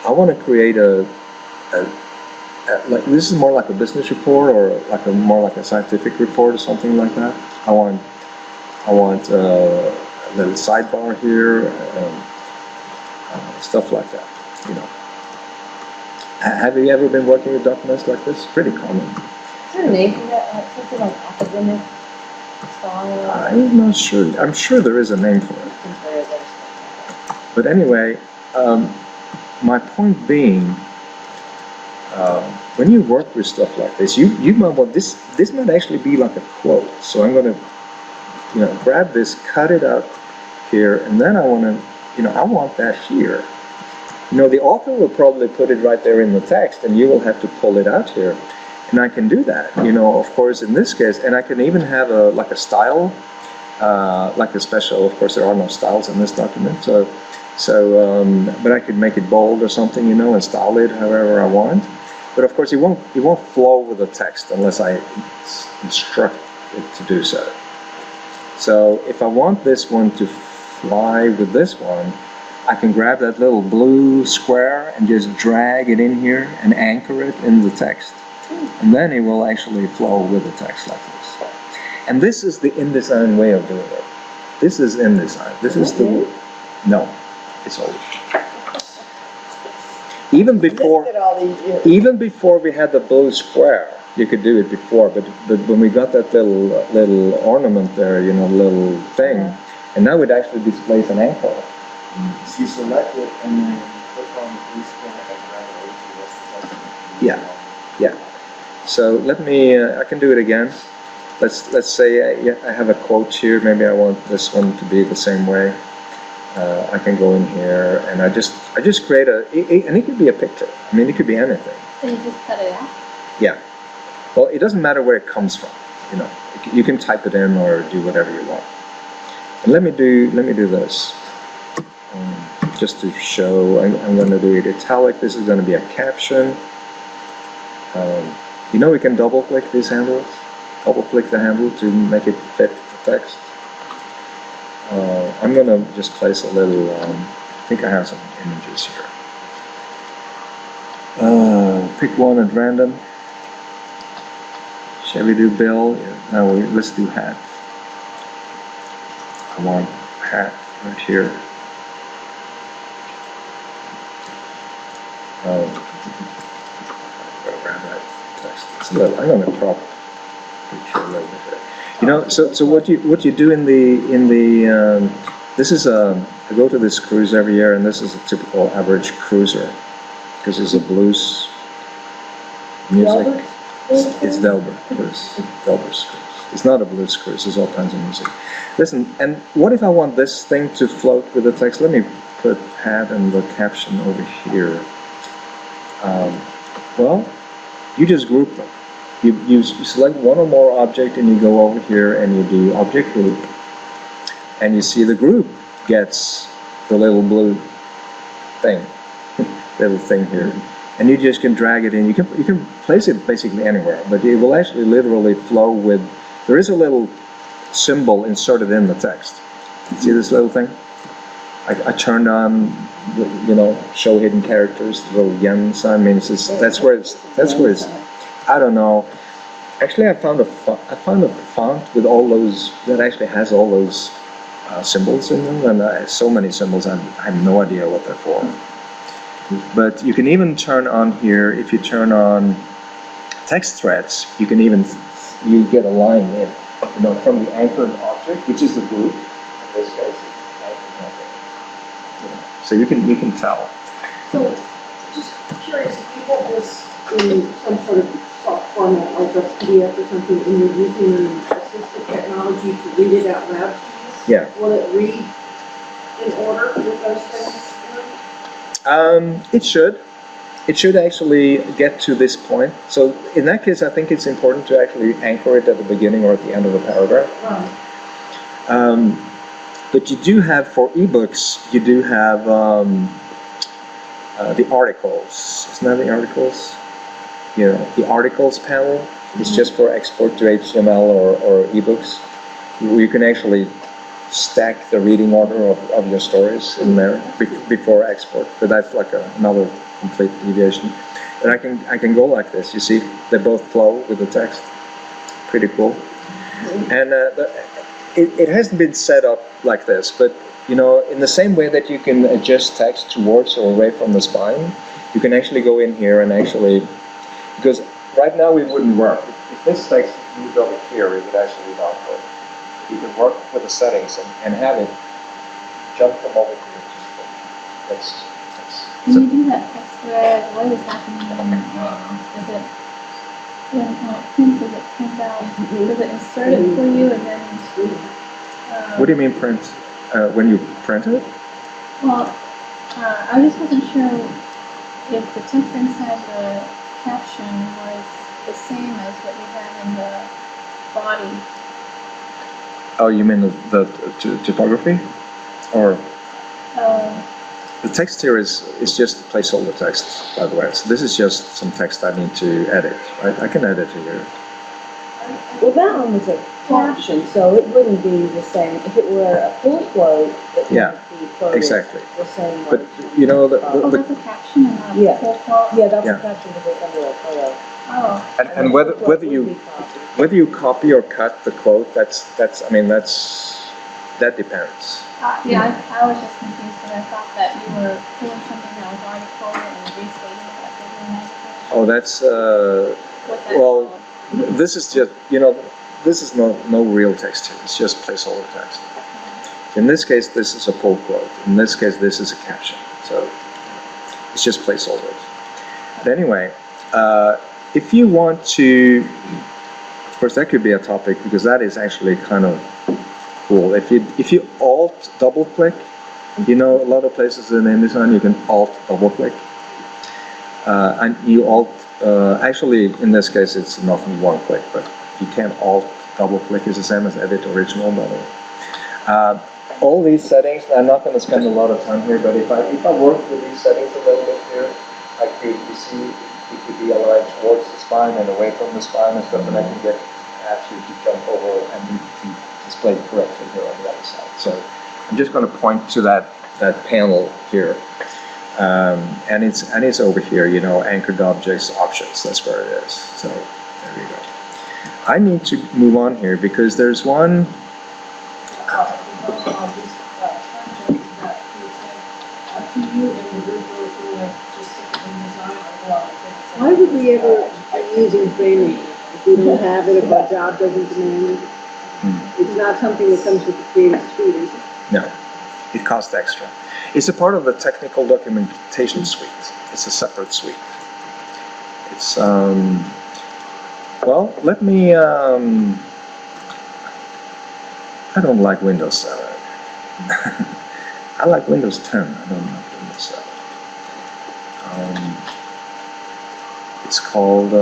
Speaker 1: I want to create like, this is more like a business report, or like more like a scientific report or something like that. I want a little sidebar here, stuff like that. Have you ever been working with documents like this? Pretty common.
Speaker 3: Is there a name for that? Like something like academic style?
Speaker 1: I'm not sure. I'm sure there is a name for it. But anyway, my point being, when you work with stuff like this, you might want this might actually be like a quote. So I'm going to, grab this, cut it up here, and then I want that here. The author will probably put it right there in the text, and you will have to pull it out here. And I can do that, of course, in this case, and I can even have like a style, like a special. Of course, there are no styles in this document, but I could make it bold or something, and style it however I want. But of course, it won't flow with the text unless I instruct it to do so. So if I want this one to fly with this one, I can grab that little blue square and just drag it in here and anchor it in the text. And then it will actually flow with the text like this. And this is the InDesign way of doing it. This is InDesign. This is the... No, it's old. Even before we had the blue square, you could do it before, but when we got that little ornament there, little thing, and now it actually displays an anchor.
Speaker 5: So you select it and then click on the blue square and drag it over to the rest of the text.
Speaker 1: Yeah. So let me, I can do it again. Let's say I have a quote here. Maybe I want this one to be the same way. I can go in here and I just create and it could be a picture. I mean, it could be anything.
Speaker 3: So you just cut it out?
Speaker 1: Yeah. Well, it doesn't matter where it comes from. You can type it in or do whatever you want. And let me do this. Just to show, I'm going to do it italic. This is going to be a caption. We can double click these handles. Double click the handle to make it fit the text. I'm going to just place a little, I think I have some images here. Pick one at random. Shall we do Bill? Yeah. No, let's do hat. I want hat right here. Grab that text. I'm going to crop picture a little bit. So what you do in the this is I go to this cruise every year, and this is a typical average cruiser because it's a blues music. It's Delbert cruise. Delbert's cruise. It's not a blues cruise. There's all kinds of music. Listen, and what if I want this thing to float with the text? Let me put hat and the caption over here. Well, you just group them. You select one or more object and you go over here and you do object group. And you see the group gets the little blue thing, little thing here. And you just can drag it in. You can place it basically anywhere, but it will actually literally flow with, there is a little symbol inserted in the text. See this little thing? I turned on, show hidden characters, the little yen sign. I mean, that's where it's. I don't know. Actually, I found a font with all those that actually has all those symbols in them, and so many symbols. I have no idea what they're for. But you can even turn on here. If you turn on text threads, you can even get a line in, from the anchored object, which is the group. In this case, it's anchored object. So you can tell.
Speaker 2: So, just curious, if you have this in some sort of soft format, like a PDF or something, and you're using an assistive technology to read it out loud to you,
Speaker 1: Yeah.
Speaker 2: will it read in order with those things?
Speaker 1: It should. It should actually get to this point. So in that case, I think it's important to actually anchor it at the beginning or at the end of the paragraph.
Speaker 2: Right.
Speaker 1: But you do have, for ebooks, you do have the articles. Isn't that the articles? The articles panel is just for export to HTML or ebooks. You can actually stack the reading order of your stories in there before export. But that's like another complete deviation. And I can go like this. You see, they both flow with the text. Pretty cool. And it hasn't been set up like this, but in the same way that you can adjust text towards or away from the spine, you can actually go in here and actually, because right now it wouldn't work. If this text moved over here, it would actually not work. You can work with the settings and have it jump from over here.
Speaker 3: When you do that text thread, what is happening? Is it when it prints? Does it print out? Does it insert it for you and then?
Speaker 1: What do you mean print? When you print it?
Speaker 3: Well, I just wasn't sure if the text inside the caption was the same as what you have in the body.
Speaker 1: Oh, you mean the typography, or? The text here is just placeholder text, by the way. So this is just some text I need to edit, right? I can edit it here.
Speaker 6: Well, that one was a caption, so it wouldn't be the same. If it were a full quote, it
Speaker 1: Yeah,
Speaker 6: would be quoted
Speaker 1: exactly.
Speaker 6: the same
Speaker 1: But
Speaker 6: way.
Speaker 3: Oh, that's a caption and not
Speaker 6: Yeah.
Speaker 3: a full quote?
Speaker 6: Yeah, that's
Speaker 1: Yeah.
Speaker 6: a caption to go under a photo.
Speaker 3: Oh.
Speaker 1: and
Speaker 6: the
Speaker 1: whether
Speaker 6: full quote
Speaker 1: you
Speaker 6: would be copied.
Speaker 1: whether you copy or cut the quote, that depends.
Speaker 3: Yeah, I was just confused because I thought that you were doing something that was already quoted and restating it like they do in education.
Speaker 1: Oh, that's
Speaker 3: What that
Speaker 1: well,
Speaker 3: called.
Speaker 1: this is just this is no real text here. It's just placeholder text. In this case, this is a full quote. In this case, this is a caption. So it's just placeholders. But anyway, if you want to, of course, that could be a topic because that is actually kind of cool. If you Alt double click, a lot of places in InDesign you can Alt double click, and you Alt. Actually, in this case, it's not one click, but you can Alt double click. Is the same as Edit Original, by the way. All these settings, I'm not going to spend a lot of time here, but if I work with these settings a little bit here, you see, it could be aligned towards the spine and away from the spine and stuff, and I can get actually to jump over and to display correctly here on the other side. So I'm just going to point to that panel here, and it's over here. Anchored objects options. That's where it is. So there you go. I need to move on here because there's one.
Speaker 2: Why would we ever be using Framemaker if we don't have it, if our job doesn't demand it? It's not something that comes with the creative suite, is it?
Speaker 1: No, it costs extra. It's a part of the technical documentation suite. It's a separate suite. It's well, let me. I don't like Windows 7. I like Windows 10. I don't like Windows 7. It's called.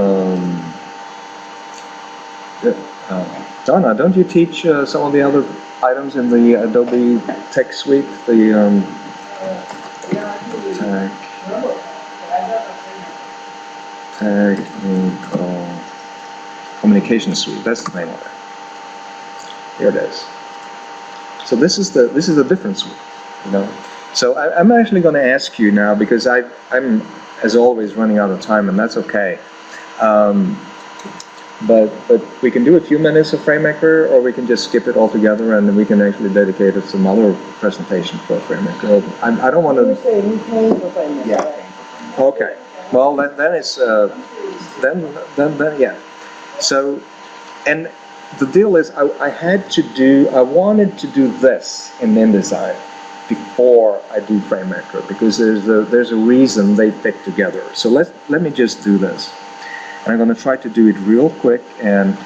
Speaker 1: Donna, don't you teach some of the other items in the Adobe Tech Suite? The Technical Communication Suite. That's the name of it. Here it is. So this is a different suite. So I'm actually going to ask you now, because I'm, as always, running out of time, and that's okay. But we can do a few minutes of FrameMaker, or we can just skip it altogether, and we can actually dedicate it to some other presentation for FrameMaker. I don't want
Speaker 6: You were
Speaker 1: to.
Speaker 6: saying you came for Framemaker.
Speaker 5: Yeah.
Speaker 1: Okay. Well, then it's then yeah. So, and the deal is, I wanted to do this in InDesign before I do FrameMaker, because there's a reason they fit together. So let me just do this. And I'm going to try to do it real quick. And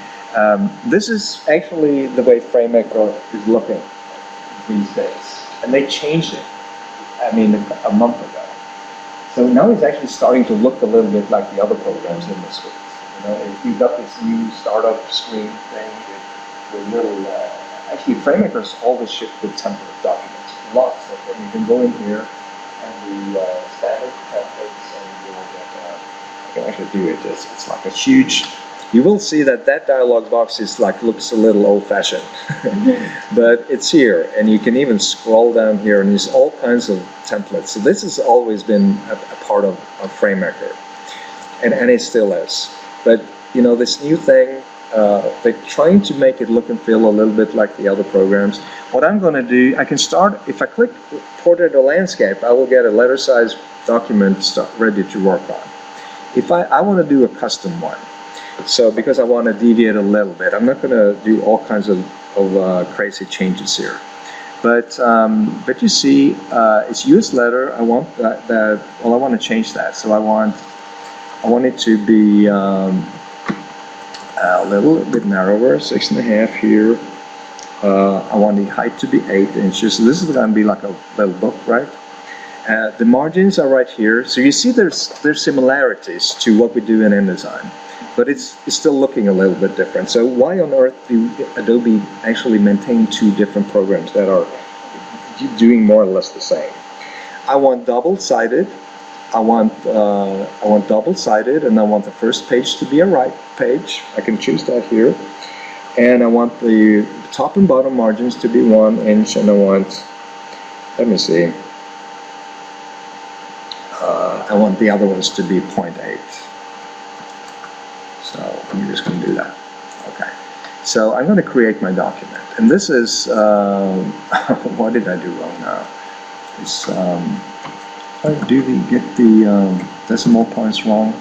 Speaker 1: this is actually the way FrameMaker is looking these days. And they changed it, I mean, a month ago. So now it's actually starting to look a little bit like the other programs in the suite. You know, you've got this new startup screen thing with little, actually FrameMaker's always shipped with template documents. Lots of them. You can go in here and the standard templates, and you'll get, I can actually do it. It's like a huge, you will see that dialog box is looks a little old-fashioned, but it's here, and you can even scroll down here, and there's all kinds of templates. So this has always been a part of FrameMaker, and it still is. But you know, this new thing, they're trying to make it look and feel a little bit like the other programs. What I'm going to do, I can start, if I click Portrait or Landscape, I will get a letter-size document ready to work on. If I want to do a custom one, so because I want to deviate a little bit, I'm not going to do all kinds of crazy changes here. But you see, it's US letter. I want that. Well, I want to change that. So I want it to be a little bit narrower, 6.5 here. I want the height to be 8 inches. So this is going to be like a little book, right? The margins are right here. So you see there's similarities to what we do in InDesign, but it's still looking a little bit different. So why on earth do Adobe actually maintain two different programs that are doing more or less the same? I want double-sided. I want double-sided, and I want the first page to be a right page. I can choose that here. And I want the top and bottom margins to be 1 inch, and I want, let me see, I want the other ones to be 0.8. So I'm just going to do that. Okay. So I'm going to create my document. And this is, what did I do wrong now? It's, get the decimal points wrong?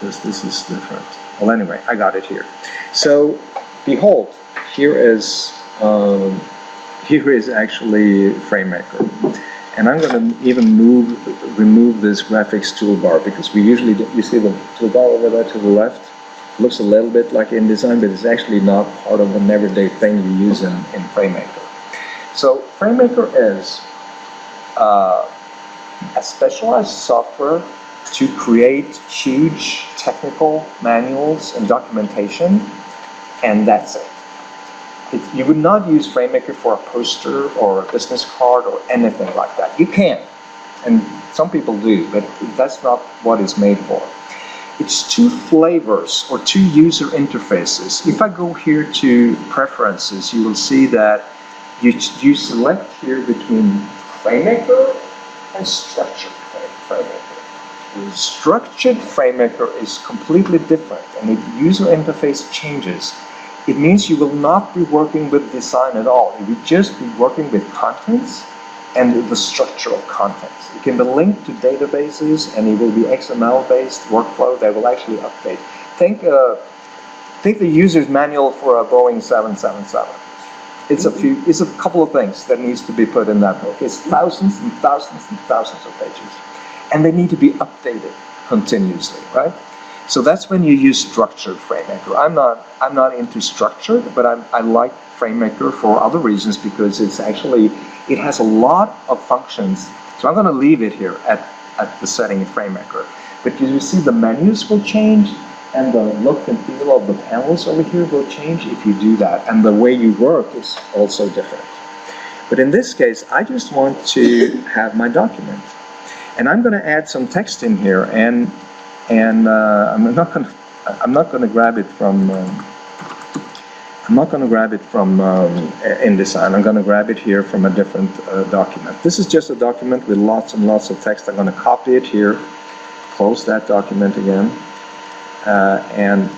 Speaker 1: Because this is different. Well, anyway, I got it here. So, behold, here is actually FrameMaker. And I'm going to even remove this graphics toolbar, because we usually do, you see the toolbar over there to the left? It looks a little bit like InDesign, but it's actually not part of an everyday thing you use in FrameMaker. So FrameMaker is a specialized software to create huge technical manuals and documentation, and that's it. You would not use FrameMaker for a poster or a business card or anything like that. You can, and some people do, but that's not what it's made for. It's two flavors or two user interfaces. If I go here to preferences, you will see that you select here between FrameMaker and structured FrameMaker. Structured FrameMaker is completely different, and if the user interface changes, it means you will not be working with design at all. You will just be working with contents and the structure of contents. It can be linked to databases, and it will be XML-based workflow that will actually update. Think the user's manual for a Boeing 777. It's a couple of things that needs to be put in that book. It's thousands and thousands and thousands of pages, and they need to be updated continuously, right? So that's when you use structured FrameMaker. I'm not into structured, but I like FrameMaker for other reasons, because it has a lot of functions. So I'm going to leave it here at the setting in FrameMaker. But you see the menus will change, and the look and feel of the panels over here will change if you do that. And the way you work is also different. But in this case, I just want to have my document. And I'm going to add some text in here, and I'm not going to grab it from I'm not going to grab it from InDesign. I'm going to grab it here from a different document. This is just a document with lots and lots of text. I'm going to copy it here, close that document again, and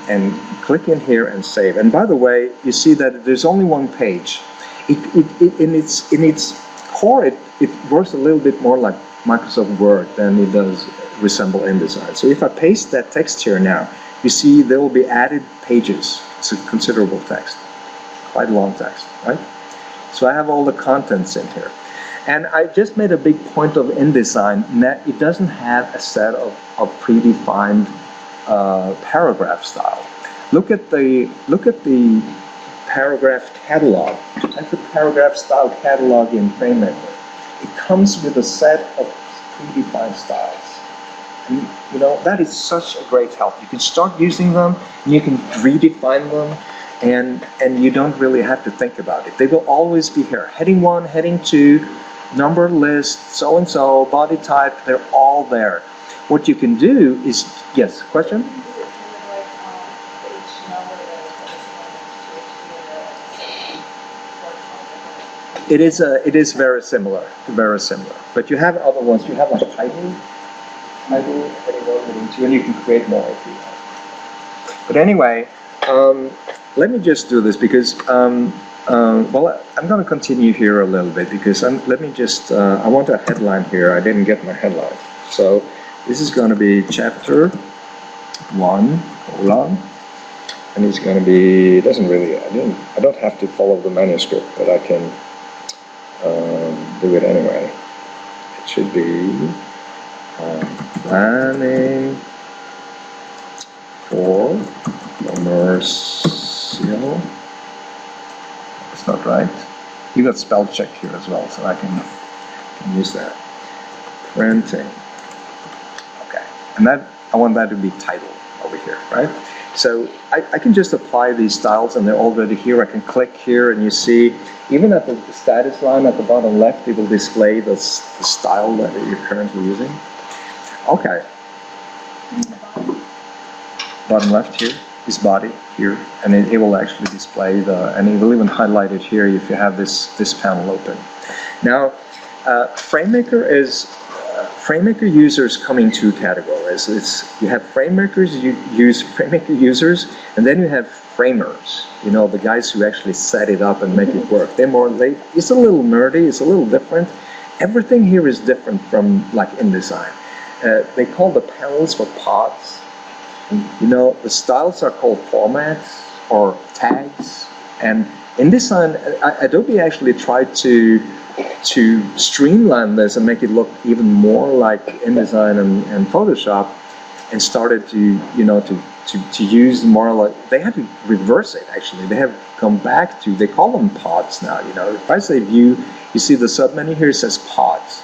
Speaker 1: click in here and save. And by the way, you see that there's only one page. In its core, it works a little bit more like Microsoft Word than it does resemble InDesign. So if I paste that text here now, you see there will be added pages. It's a considerable text, quite long text, right? So I have all the contents in here. And I just made a big point of InDesign that it doesn't have a set of predefined paragraph style. Look at the paragraph catalog. That's the paragraph style catalog in Framemaker. It comes with a set of predefined styles. And, you know, that is such a great help. You can start using them, and you can redefine them, and you don't really have to think about it. They will always be here. Heading 1, heading 2, number list, so-and-so, body type, they're all there. What you can do is, yes, question? It is very similar, But you have other ones. You have like title, heading 1, heading 2, and you can create more if you want. But anyway, let me just do this because, well, I'm going to continue here a little bit because let me just, I want a headline here. I didn't get my headline. So this is going to be chapter 1, colon, and it's going to be, it doesn't really, I don't have to follow the manuscript, but I can do it anyway. It should be planning for commercial. It's not right. You got spell check here as well, so I can use that. Printing. Okay, and that I want that to be title over here, right? So I can just apply these styles, and they're already here. I can click here, and you see, even at the status line at the bottom left, it will display the style that you're currently using. Okay. Bottom left here is body here, and it will actually display and it will even highlight it here if you have this panel open. Now, Framemaker users come in 2 categories. You have Framemakers, Framemaker users, and then you have framers. You know, the guys who actually set it up and make it work. It's a little nerdy. It's a little different. Everything here is different from like InDesign. They call the panels for pods. You know, the styles are called formats or tags. And InDesign, Adobe actually tried to streamline this and make it look even more like InDesign and Photoshop, and started to, you know, to use more like, they had to reverse it actually. They have come back to, they call them pods now, you know. If I say view, you see the submenu here, it says pods.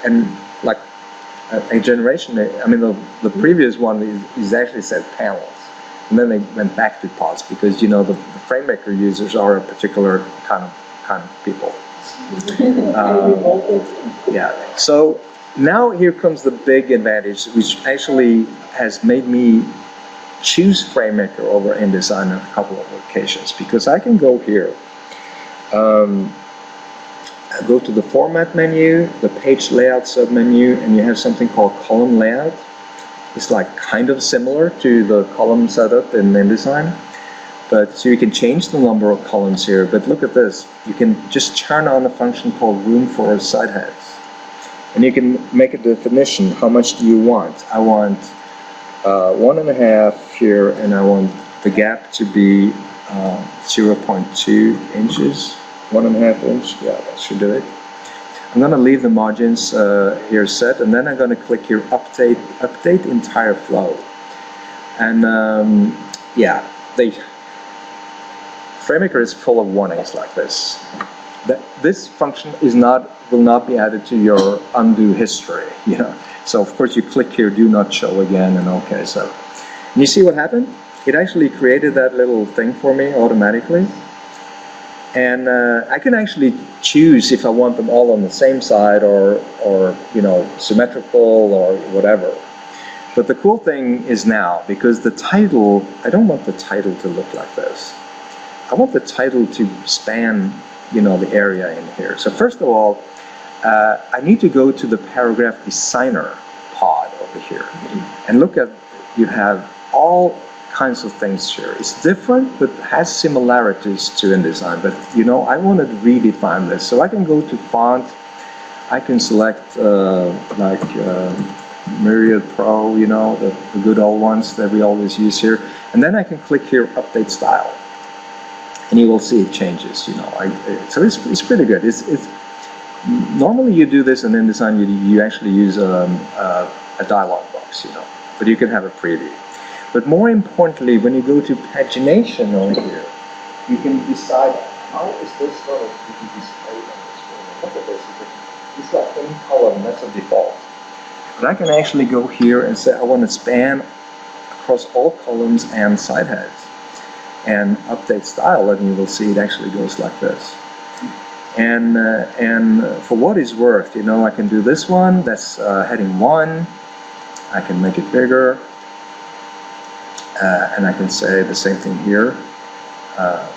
Speaker 1: And like a generation, I mean the previous one is actually said panels. And then they went back to pods because, you know, the Framemaker users are a particular kind of people. Yeah. So now here comes the big advantage, which actually has made me choose Framemaker over InDesign on a couple of occasions, because I can go here, go to the format menu, the page layout submenu, and you have something called column layout. It's like kind of similar to the column setup in InDesign. But so you can change the number of columns here, but look at this. You can just turn on a function called room for side heads. And you can make a definition. How much do you want? I want 1.5 here, and I want the gap to be 0.2 inches, 1.5 inch. Yeah, that should do it. I'm going to leave the margins here set, and then I'm going to click here, update entire flow. And yeah, Framemaker is full of warnings like this. This function will not be added to your undo history. You know, so of course you click here, do not show again, and okay. So, and you see what happened? It actually created that little thing for me automatically. And I can actually choose if I want them all on the same side or you know, symmetrical or whatever. But the cool thing is now, because the title, I don't want the title to look like this. I want the title to span, the area in here. So first of all, I need to go to the paragraph designer pod over here and look at, you have all kinds of things here. It's different, but has similarities to InDesign. But I want to redefine this. So I can go to font. I can select Myriad Pro, the good old ones that we always use here. And then I can click here, update style. And you will see it changes, so it's pretty good. It's normally you do this in InDesign, you actually use a dialog box, but you can have a preview. But more importantly, when you go to pagination over here, you can decide how is this going to be displayed on the screen. And look at this, it's got in column, that's a default. But I can actually go here and say I want to span across all columns and side heads. And update style, and you will see it actually goes like this. And for what it's worth, I can do this one, that's heading 1. I can make it bigger. And I can say the same thing here.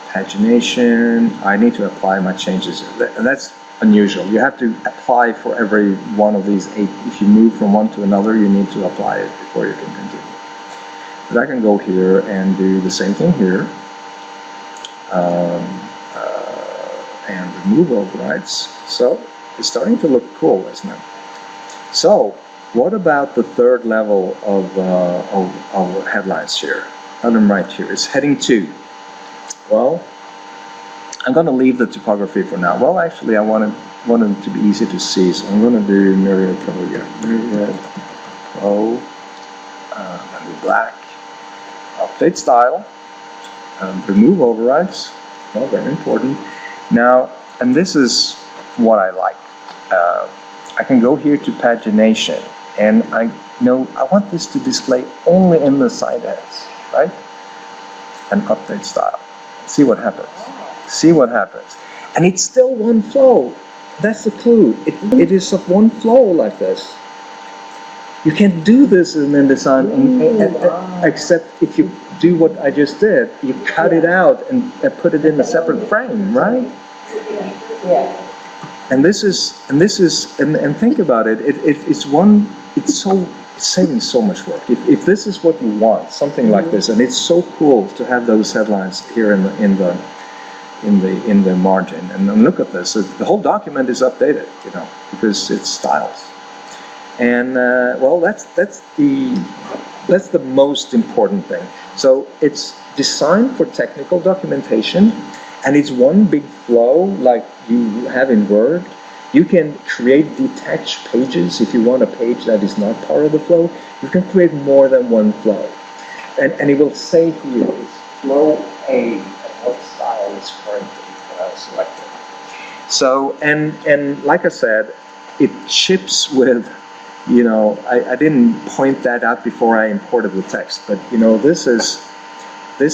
Speaker 1: Pagination, I need to apply my changes. And that's unusual. You have to apply for every one of these 8. If you move from one to another, you need to apply it before you can continue. But I can go here and do the same thing here. And remove overrides. So it's starting to look cool, isn't it? So what about the third level of headlines here? Let them right here. It's heading 2. Well, I'm going to leave the typography for now. Well, actually, I want it to be easy to see, so I'm going to do Myriad Pro again. Myriad Pro, and do black. Update style. Remove overrides. Well, very important. Now, and this is what I like. I can go here to pagination, and I want this to display only in the side heads, right? And update style. See what happens. See what happens. And it's still one flow. That's the clue. It is of one flow like this. You can't do this in InDesign except if you do what I just did. You cut it out and put it in a separate frame, right?
Speaker 6: Yeah.
Speaker 1: And think about it. It's saving so much work. If this is what you want, something like this, and it's so cool to have those headlines here in the margin. And look at this. The whole document is updated, because it's styles. And well, that's the most important thing. So it's designed for technical documentation, and it's one big flow like you have in Word. You can create detached pages if you want a page that is not part of the flow. You can create more than one flow, and it will say here it's flow A and what style is currently selected. So and like I said, it ships with. I didn't point that out before I imported the text, but this is the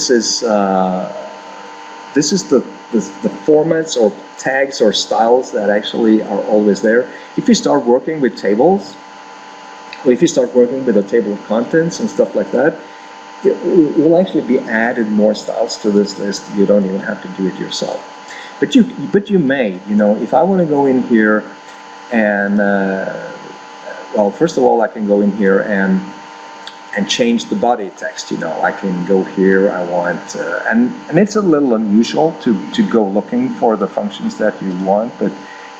Speaker 1: formats or tags or styles that actually are always there. If you start working with tables, or if you start working with a table of contents and stuff like that, it will actually be added more styles to this list. You don't even have to do it yourself. But you may, if I want to go in here and well, first of all, I can go in here and change the body text. I can go here. I want, and it's a little unusual to go looking for the functions that you want, but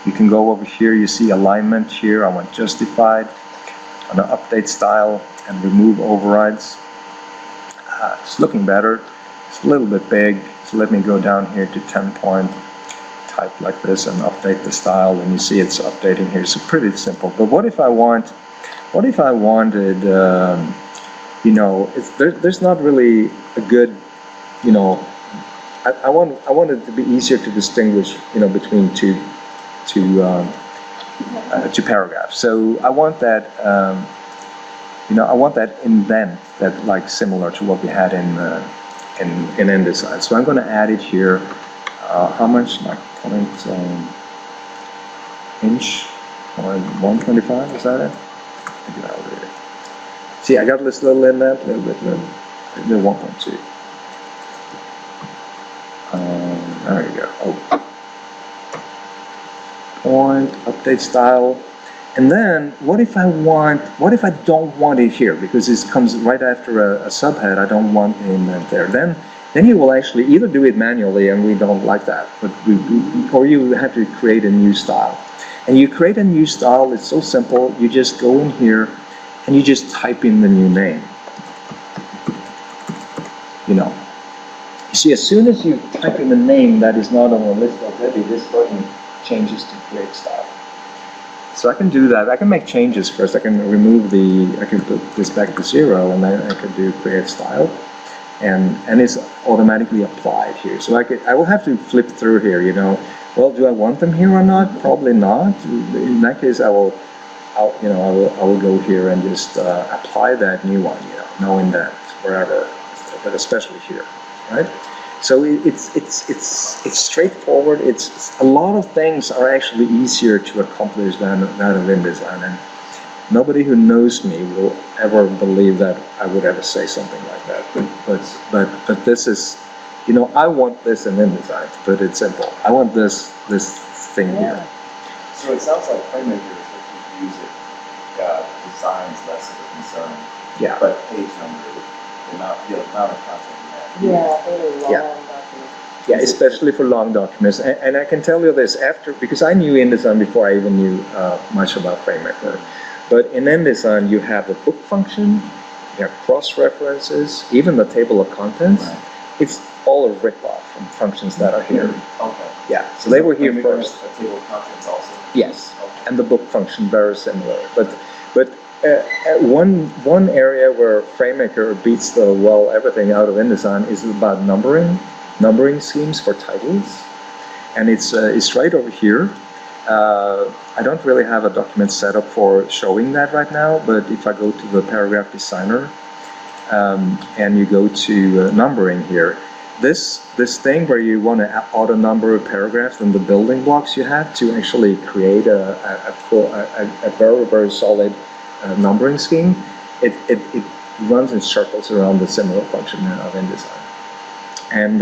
Speaker 1: you can go over here. You see alignment here. I want justified. I'm going to update style and remove overrides. It's looking better. It's a little bit big. So let me go down here to 10 point. Type like this and update the style, and you see it's updating here. So pretty simple. But what if I wanted, there's not really a good, I want it to be easier to distinguish, between two paragraphs. So I want that, I want that indent that like similar to what we had in InDesign. So I'm going to add it here. How much? Like 0.125, is that it? See, I got this little indent, little 1.2. update style. And then, what if I don't want it here? Because this comes right after a subhead, I don't want the indent there. Then you will actually either do it manually, and we don't like that, or you have to create a new style. And you create a new style, it's so simple, you just go in here, and you just type in the new name. You know. You see, as soon as you type in the name that is not on the list already, this button changes to create style. So I can do that. I can make changes first. I can put this back to 0, and then I can do create style, and it's automatically applied here. So I will have to flip through here. You know, well, do I want them here or not? Probably not. In that case, I will go here and just apply that new one. You know, knowing that wherever, but especially here, right? So it's straightforward. It's a lot of things are actually easier to accomplish than of InDesign, and nobody who knows me will ever believe that I would ever say something like that. But this is, you know, I want this in InDesign, but it's simple. I want this thing here.
Speaker 5: So it sounds like Framemaker is what you use it. Design's less of a concern.
Speaker 1: Yeah.
Speaker 5: But page number, the amount of content.
Speaker 6: Yeah, really long
Speaker 1: Yeah.
Speaker 6: documents.
Speaker 1: Yeah, especially for long documents. And I can tell you this because I knew InDesign before I even knew much about Framemaker. But in InDesign, you have the book function, you have cross-references, even the table of contents.
Speaker 5: Right.
Speaker 1: It's all a rip-off from functions that are here.
Speaker 5: Okay.
Speaker 1: Yeah, so they were here first.
Speaker 5: A table of contents also?
Speaker 1: Yes,
Speaker 5: Okay.
Speaker 1: and the book function very similar. But one area where Framemaker beats everything out of InDesign is about numbering schemes for titles, and it's right over here. I don't really have a document set up for showing that right now, but if I go to the paragraph designer and you go to numbering here, this thing where you want to auto number paragraphs and the building blocks you have to actually create a very, very solid numbering scheme, it runs in circles around the similar function of InDesign. And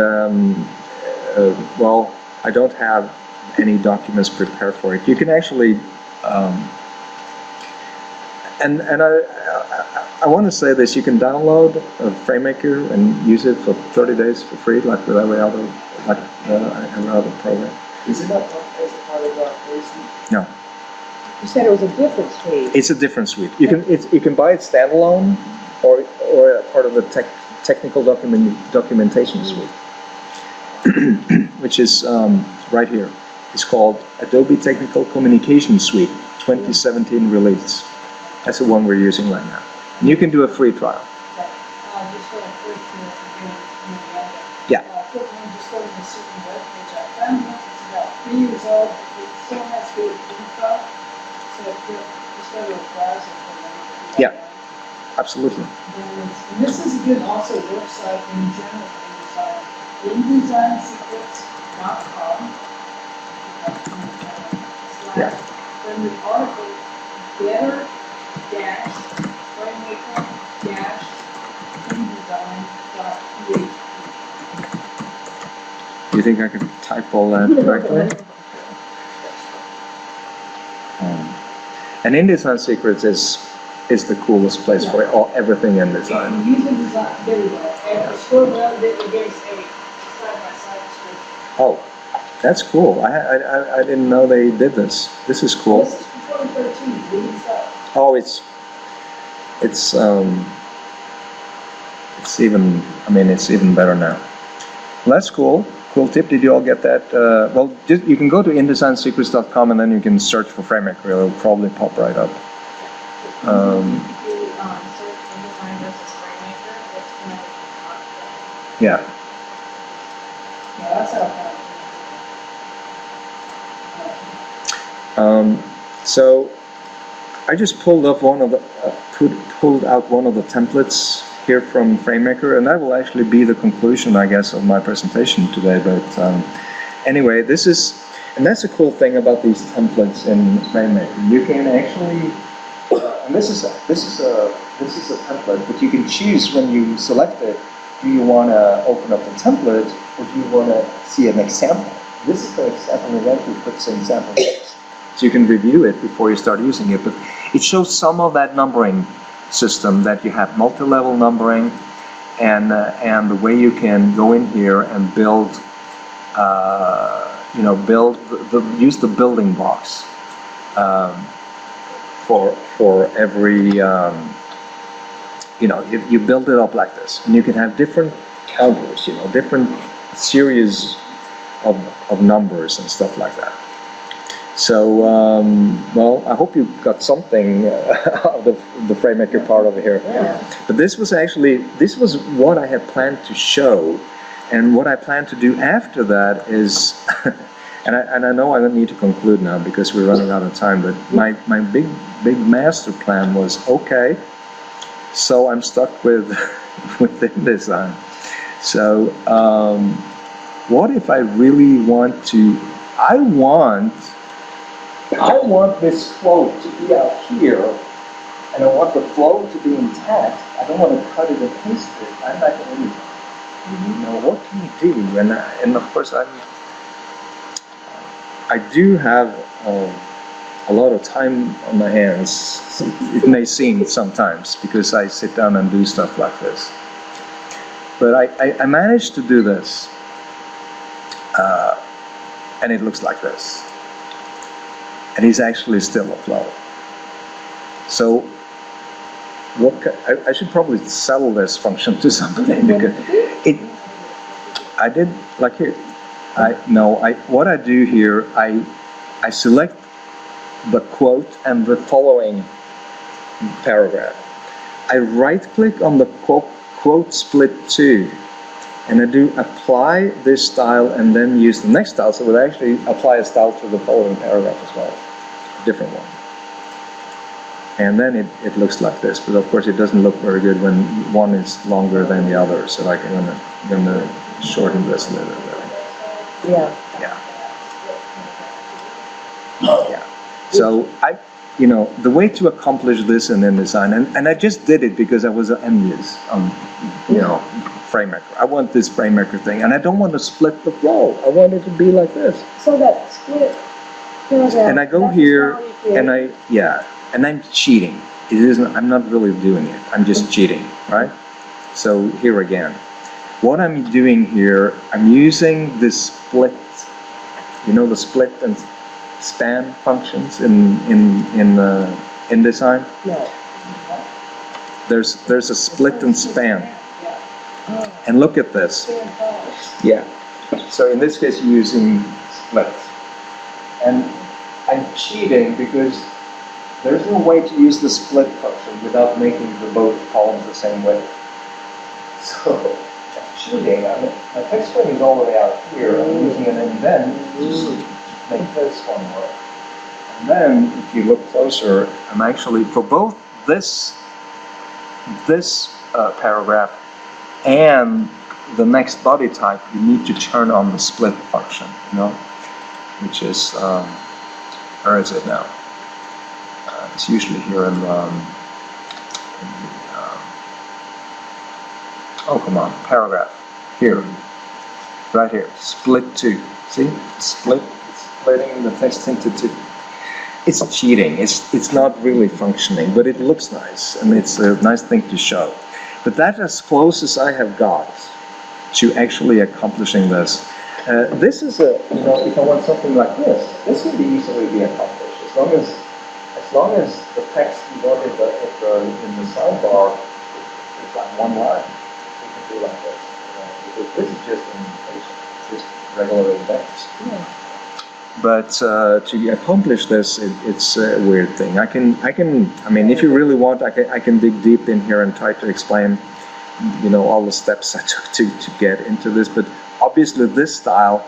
Speaker 1: well, I don't have any documents prepared for it. You can actually, and I want to say this: you can download a Framemaker and use it for 30 days for free, like with every other program.
Speaker 5: Is it not as a part of Facebook?
Speaker 1: No.
Speaker 6: You said it was a different suite.
Speaker 1: It's a different suite. You can buy it standalone or a part of the technical documentation suite, which is right here. It's called Adobe Technical Communication Suite 2017 release. That's the one we're using right now. And you can do a free trial.
Speaker 4: Just real quick to
Speaker 1: Yeah.
Speaker 4: put one just going to a certain web page. I found one that's about 3 years old, but it still has good info. So if you just go to a browser for them.
Speaker 1: Yeah. Absolutely.
Speaker 4: And this is a good also website in general for InDesign. InDesignSecrets.com.
Speaker 1: Yeah.
Speaker 4: Then the article better dash Framemaker dash InDesign.php.
Speaker 1: Do you think I can type all that correctly? And InDesign Secrets is the coolest place for everything in design.
Speaker 4: And use InDesign, there we go. And scroll down a bit, there's a side-by-side description.
Speaker 1: Oh, that's cool. I didn't know they did this. This is cool.
Speaker 4: This is from 2013, really stuff.
Speaker 1: Oh, it's even better now. Well, that's cool. Cool tip. Did you all get that? Well, you can go to InDesignSecrets.com and then you can search for Framemaker. It'll probably pop right up.
Speaker 3: If you search InDesign versus Framemaker, it's going to pop up.
Speaker 1: Yeah.
Speaker 4: Yeah, that's how I
Speaker 1: So I just pulled up pulled out one of the templates here from Framemaker, and that will actually be the conclusion, I guess, of my presentation today. But anyway, that's the cool thing about these templates in Framemaker. You can actually, and this is a template, but you can choose when you select it. Do you want to open up the template, or do you want to see an example? This is the example event we put some examples. so you can review it before you start using it. But it shows some of that numbering system, that you have multi-level numbering, and the way you can go in here and build, use the building blocks for every, you build it up like this, and you can have different counters, different series of numbers and stuff like that. So, well, I hope you got something out of the FrameMaker part over here.
Speaker 6: Yeah.
Speaker 1: But this was what I had planned to show, and what I plan to do after that is, and I know I don't need to conclude now because we're running out of time, but my big master plan was, okay, so I'm stuck with InDesign. So what if I really want to, I want this quote to be out here, and I want the flow to be intact. I don't want to cut it and paste it. I'm not going to, what can you do? And of course, I do have a lot of time on my hands. It may seem sometimes, because I sit down and do stuff like this. But I managed to do this, and it looks like this. And it's actually still a flow. So I should probably sell this function to somebody, because I did, like here, what I do here, I select the quote and the following paragraph. I right click on the quote split to, and I do apply this style and then use the next style, so it would actually apply a style to the following paragraph as well, a different one. And then it looks like this, but of course it doesn't look very good when one is longer than the other, so I'm gonna shorten this a little bit.
Speaker 6: Yeah.
Speaker 1: So the way to accomplish this in InDesign, and I just did it because I was envious on, FrameMaker. I want this FrameMaker thing, and I don't want to split the flow. I want it to be like this.
Speaker 6: So that split paragraph.
Speaker 1: And I go here, and and I'm cheating. It isn't. I'm not really doing it. I'm just cheating, right? So here again, what I'm doing here, I'm using this split. The split and span functions in InDesign.
Speaker 6: No.
Speaker 1: There's a split and span. And look at this. Yeah. So in this case, you're using splits. And I'm cheating because there's no way to use the split function without making both columns the same way. So I'm cheating. My text string is all the way out here. I'm using an indent just to make this one work. And then, if you look closer, I'm actually, for both this paragraph and the next body type, you need to turn on the split function, which is, where is it now? It's usually here in the, paragraph, here, right here, split to, see, splitting the text into two. It's cheating, it's not really functioning, but it looks nice, and it's a nice thing to show. But that's as close as I have got to actually accomplishing this. This is if I want something like this can be easily be accomplished as long as the text you want in the sidebar is like one line. You can do like this, because this is just indentation, just regular indentation.
Speaker 6: Yeah.
Speaker 1: But to accomplish this, it's a weird thing. I mean, if you really want, I can dig deep in here and try to explain, all the steps I took to get into this. But obviously, this style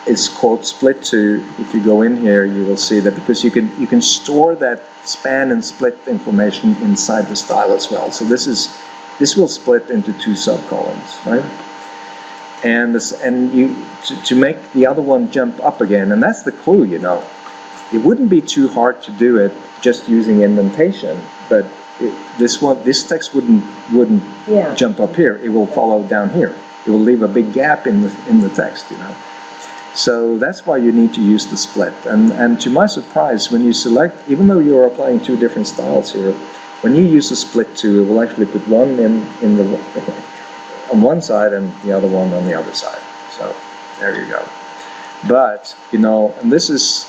Speaker 1: is quote split to. If you go in here, you will see that, because you can store that span and split information inside the style as well. So this will split into two subcolumns, right? And to make the other one jump up again, and that's the clue, It wouldn't be too hard to do it just using indentation, but this text wouldn't jump up here. It will follow down here. It will leave a big gap in the text, So that's why you need to use the split. And to my surprise, when you select, even though you're applying two different styles here, when you use the split tool, it will actually put one in the on one side and the other one on the other side. So there you go. But and this is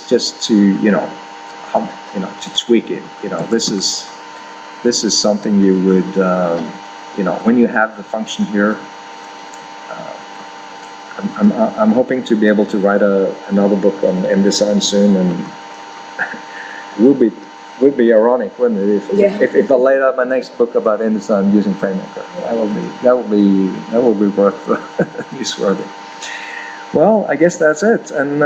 Speaker 1: just to to tweak it. This is something you would when you have the function here. I'm hoping to be able to write another book on InDesign soon, and it would be ironic, wouldn't it, if I laid out my next book about InDesign using Framemaker. That will be worth newsworthy. Well, I guess that's it, and.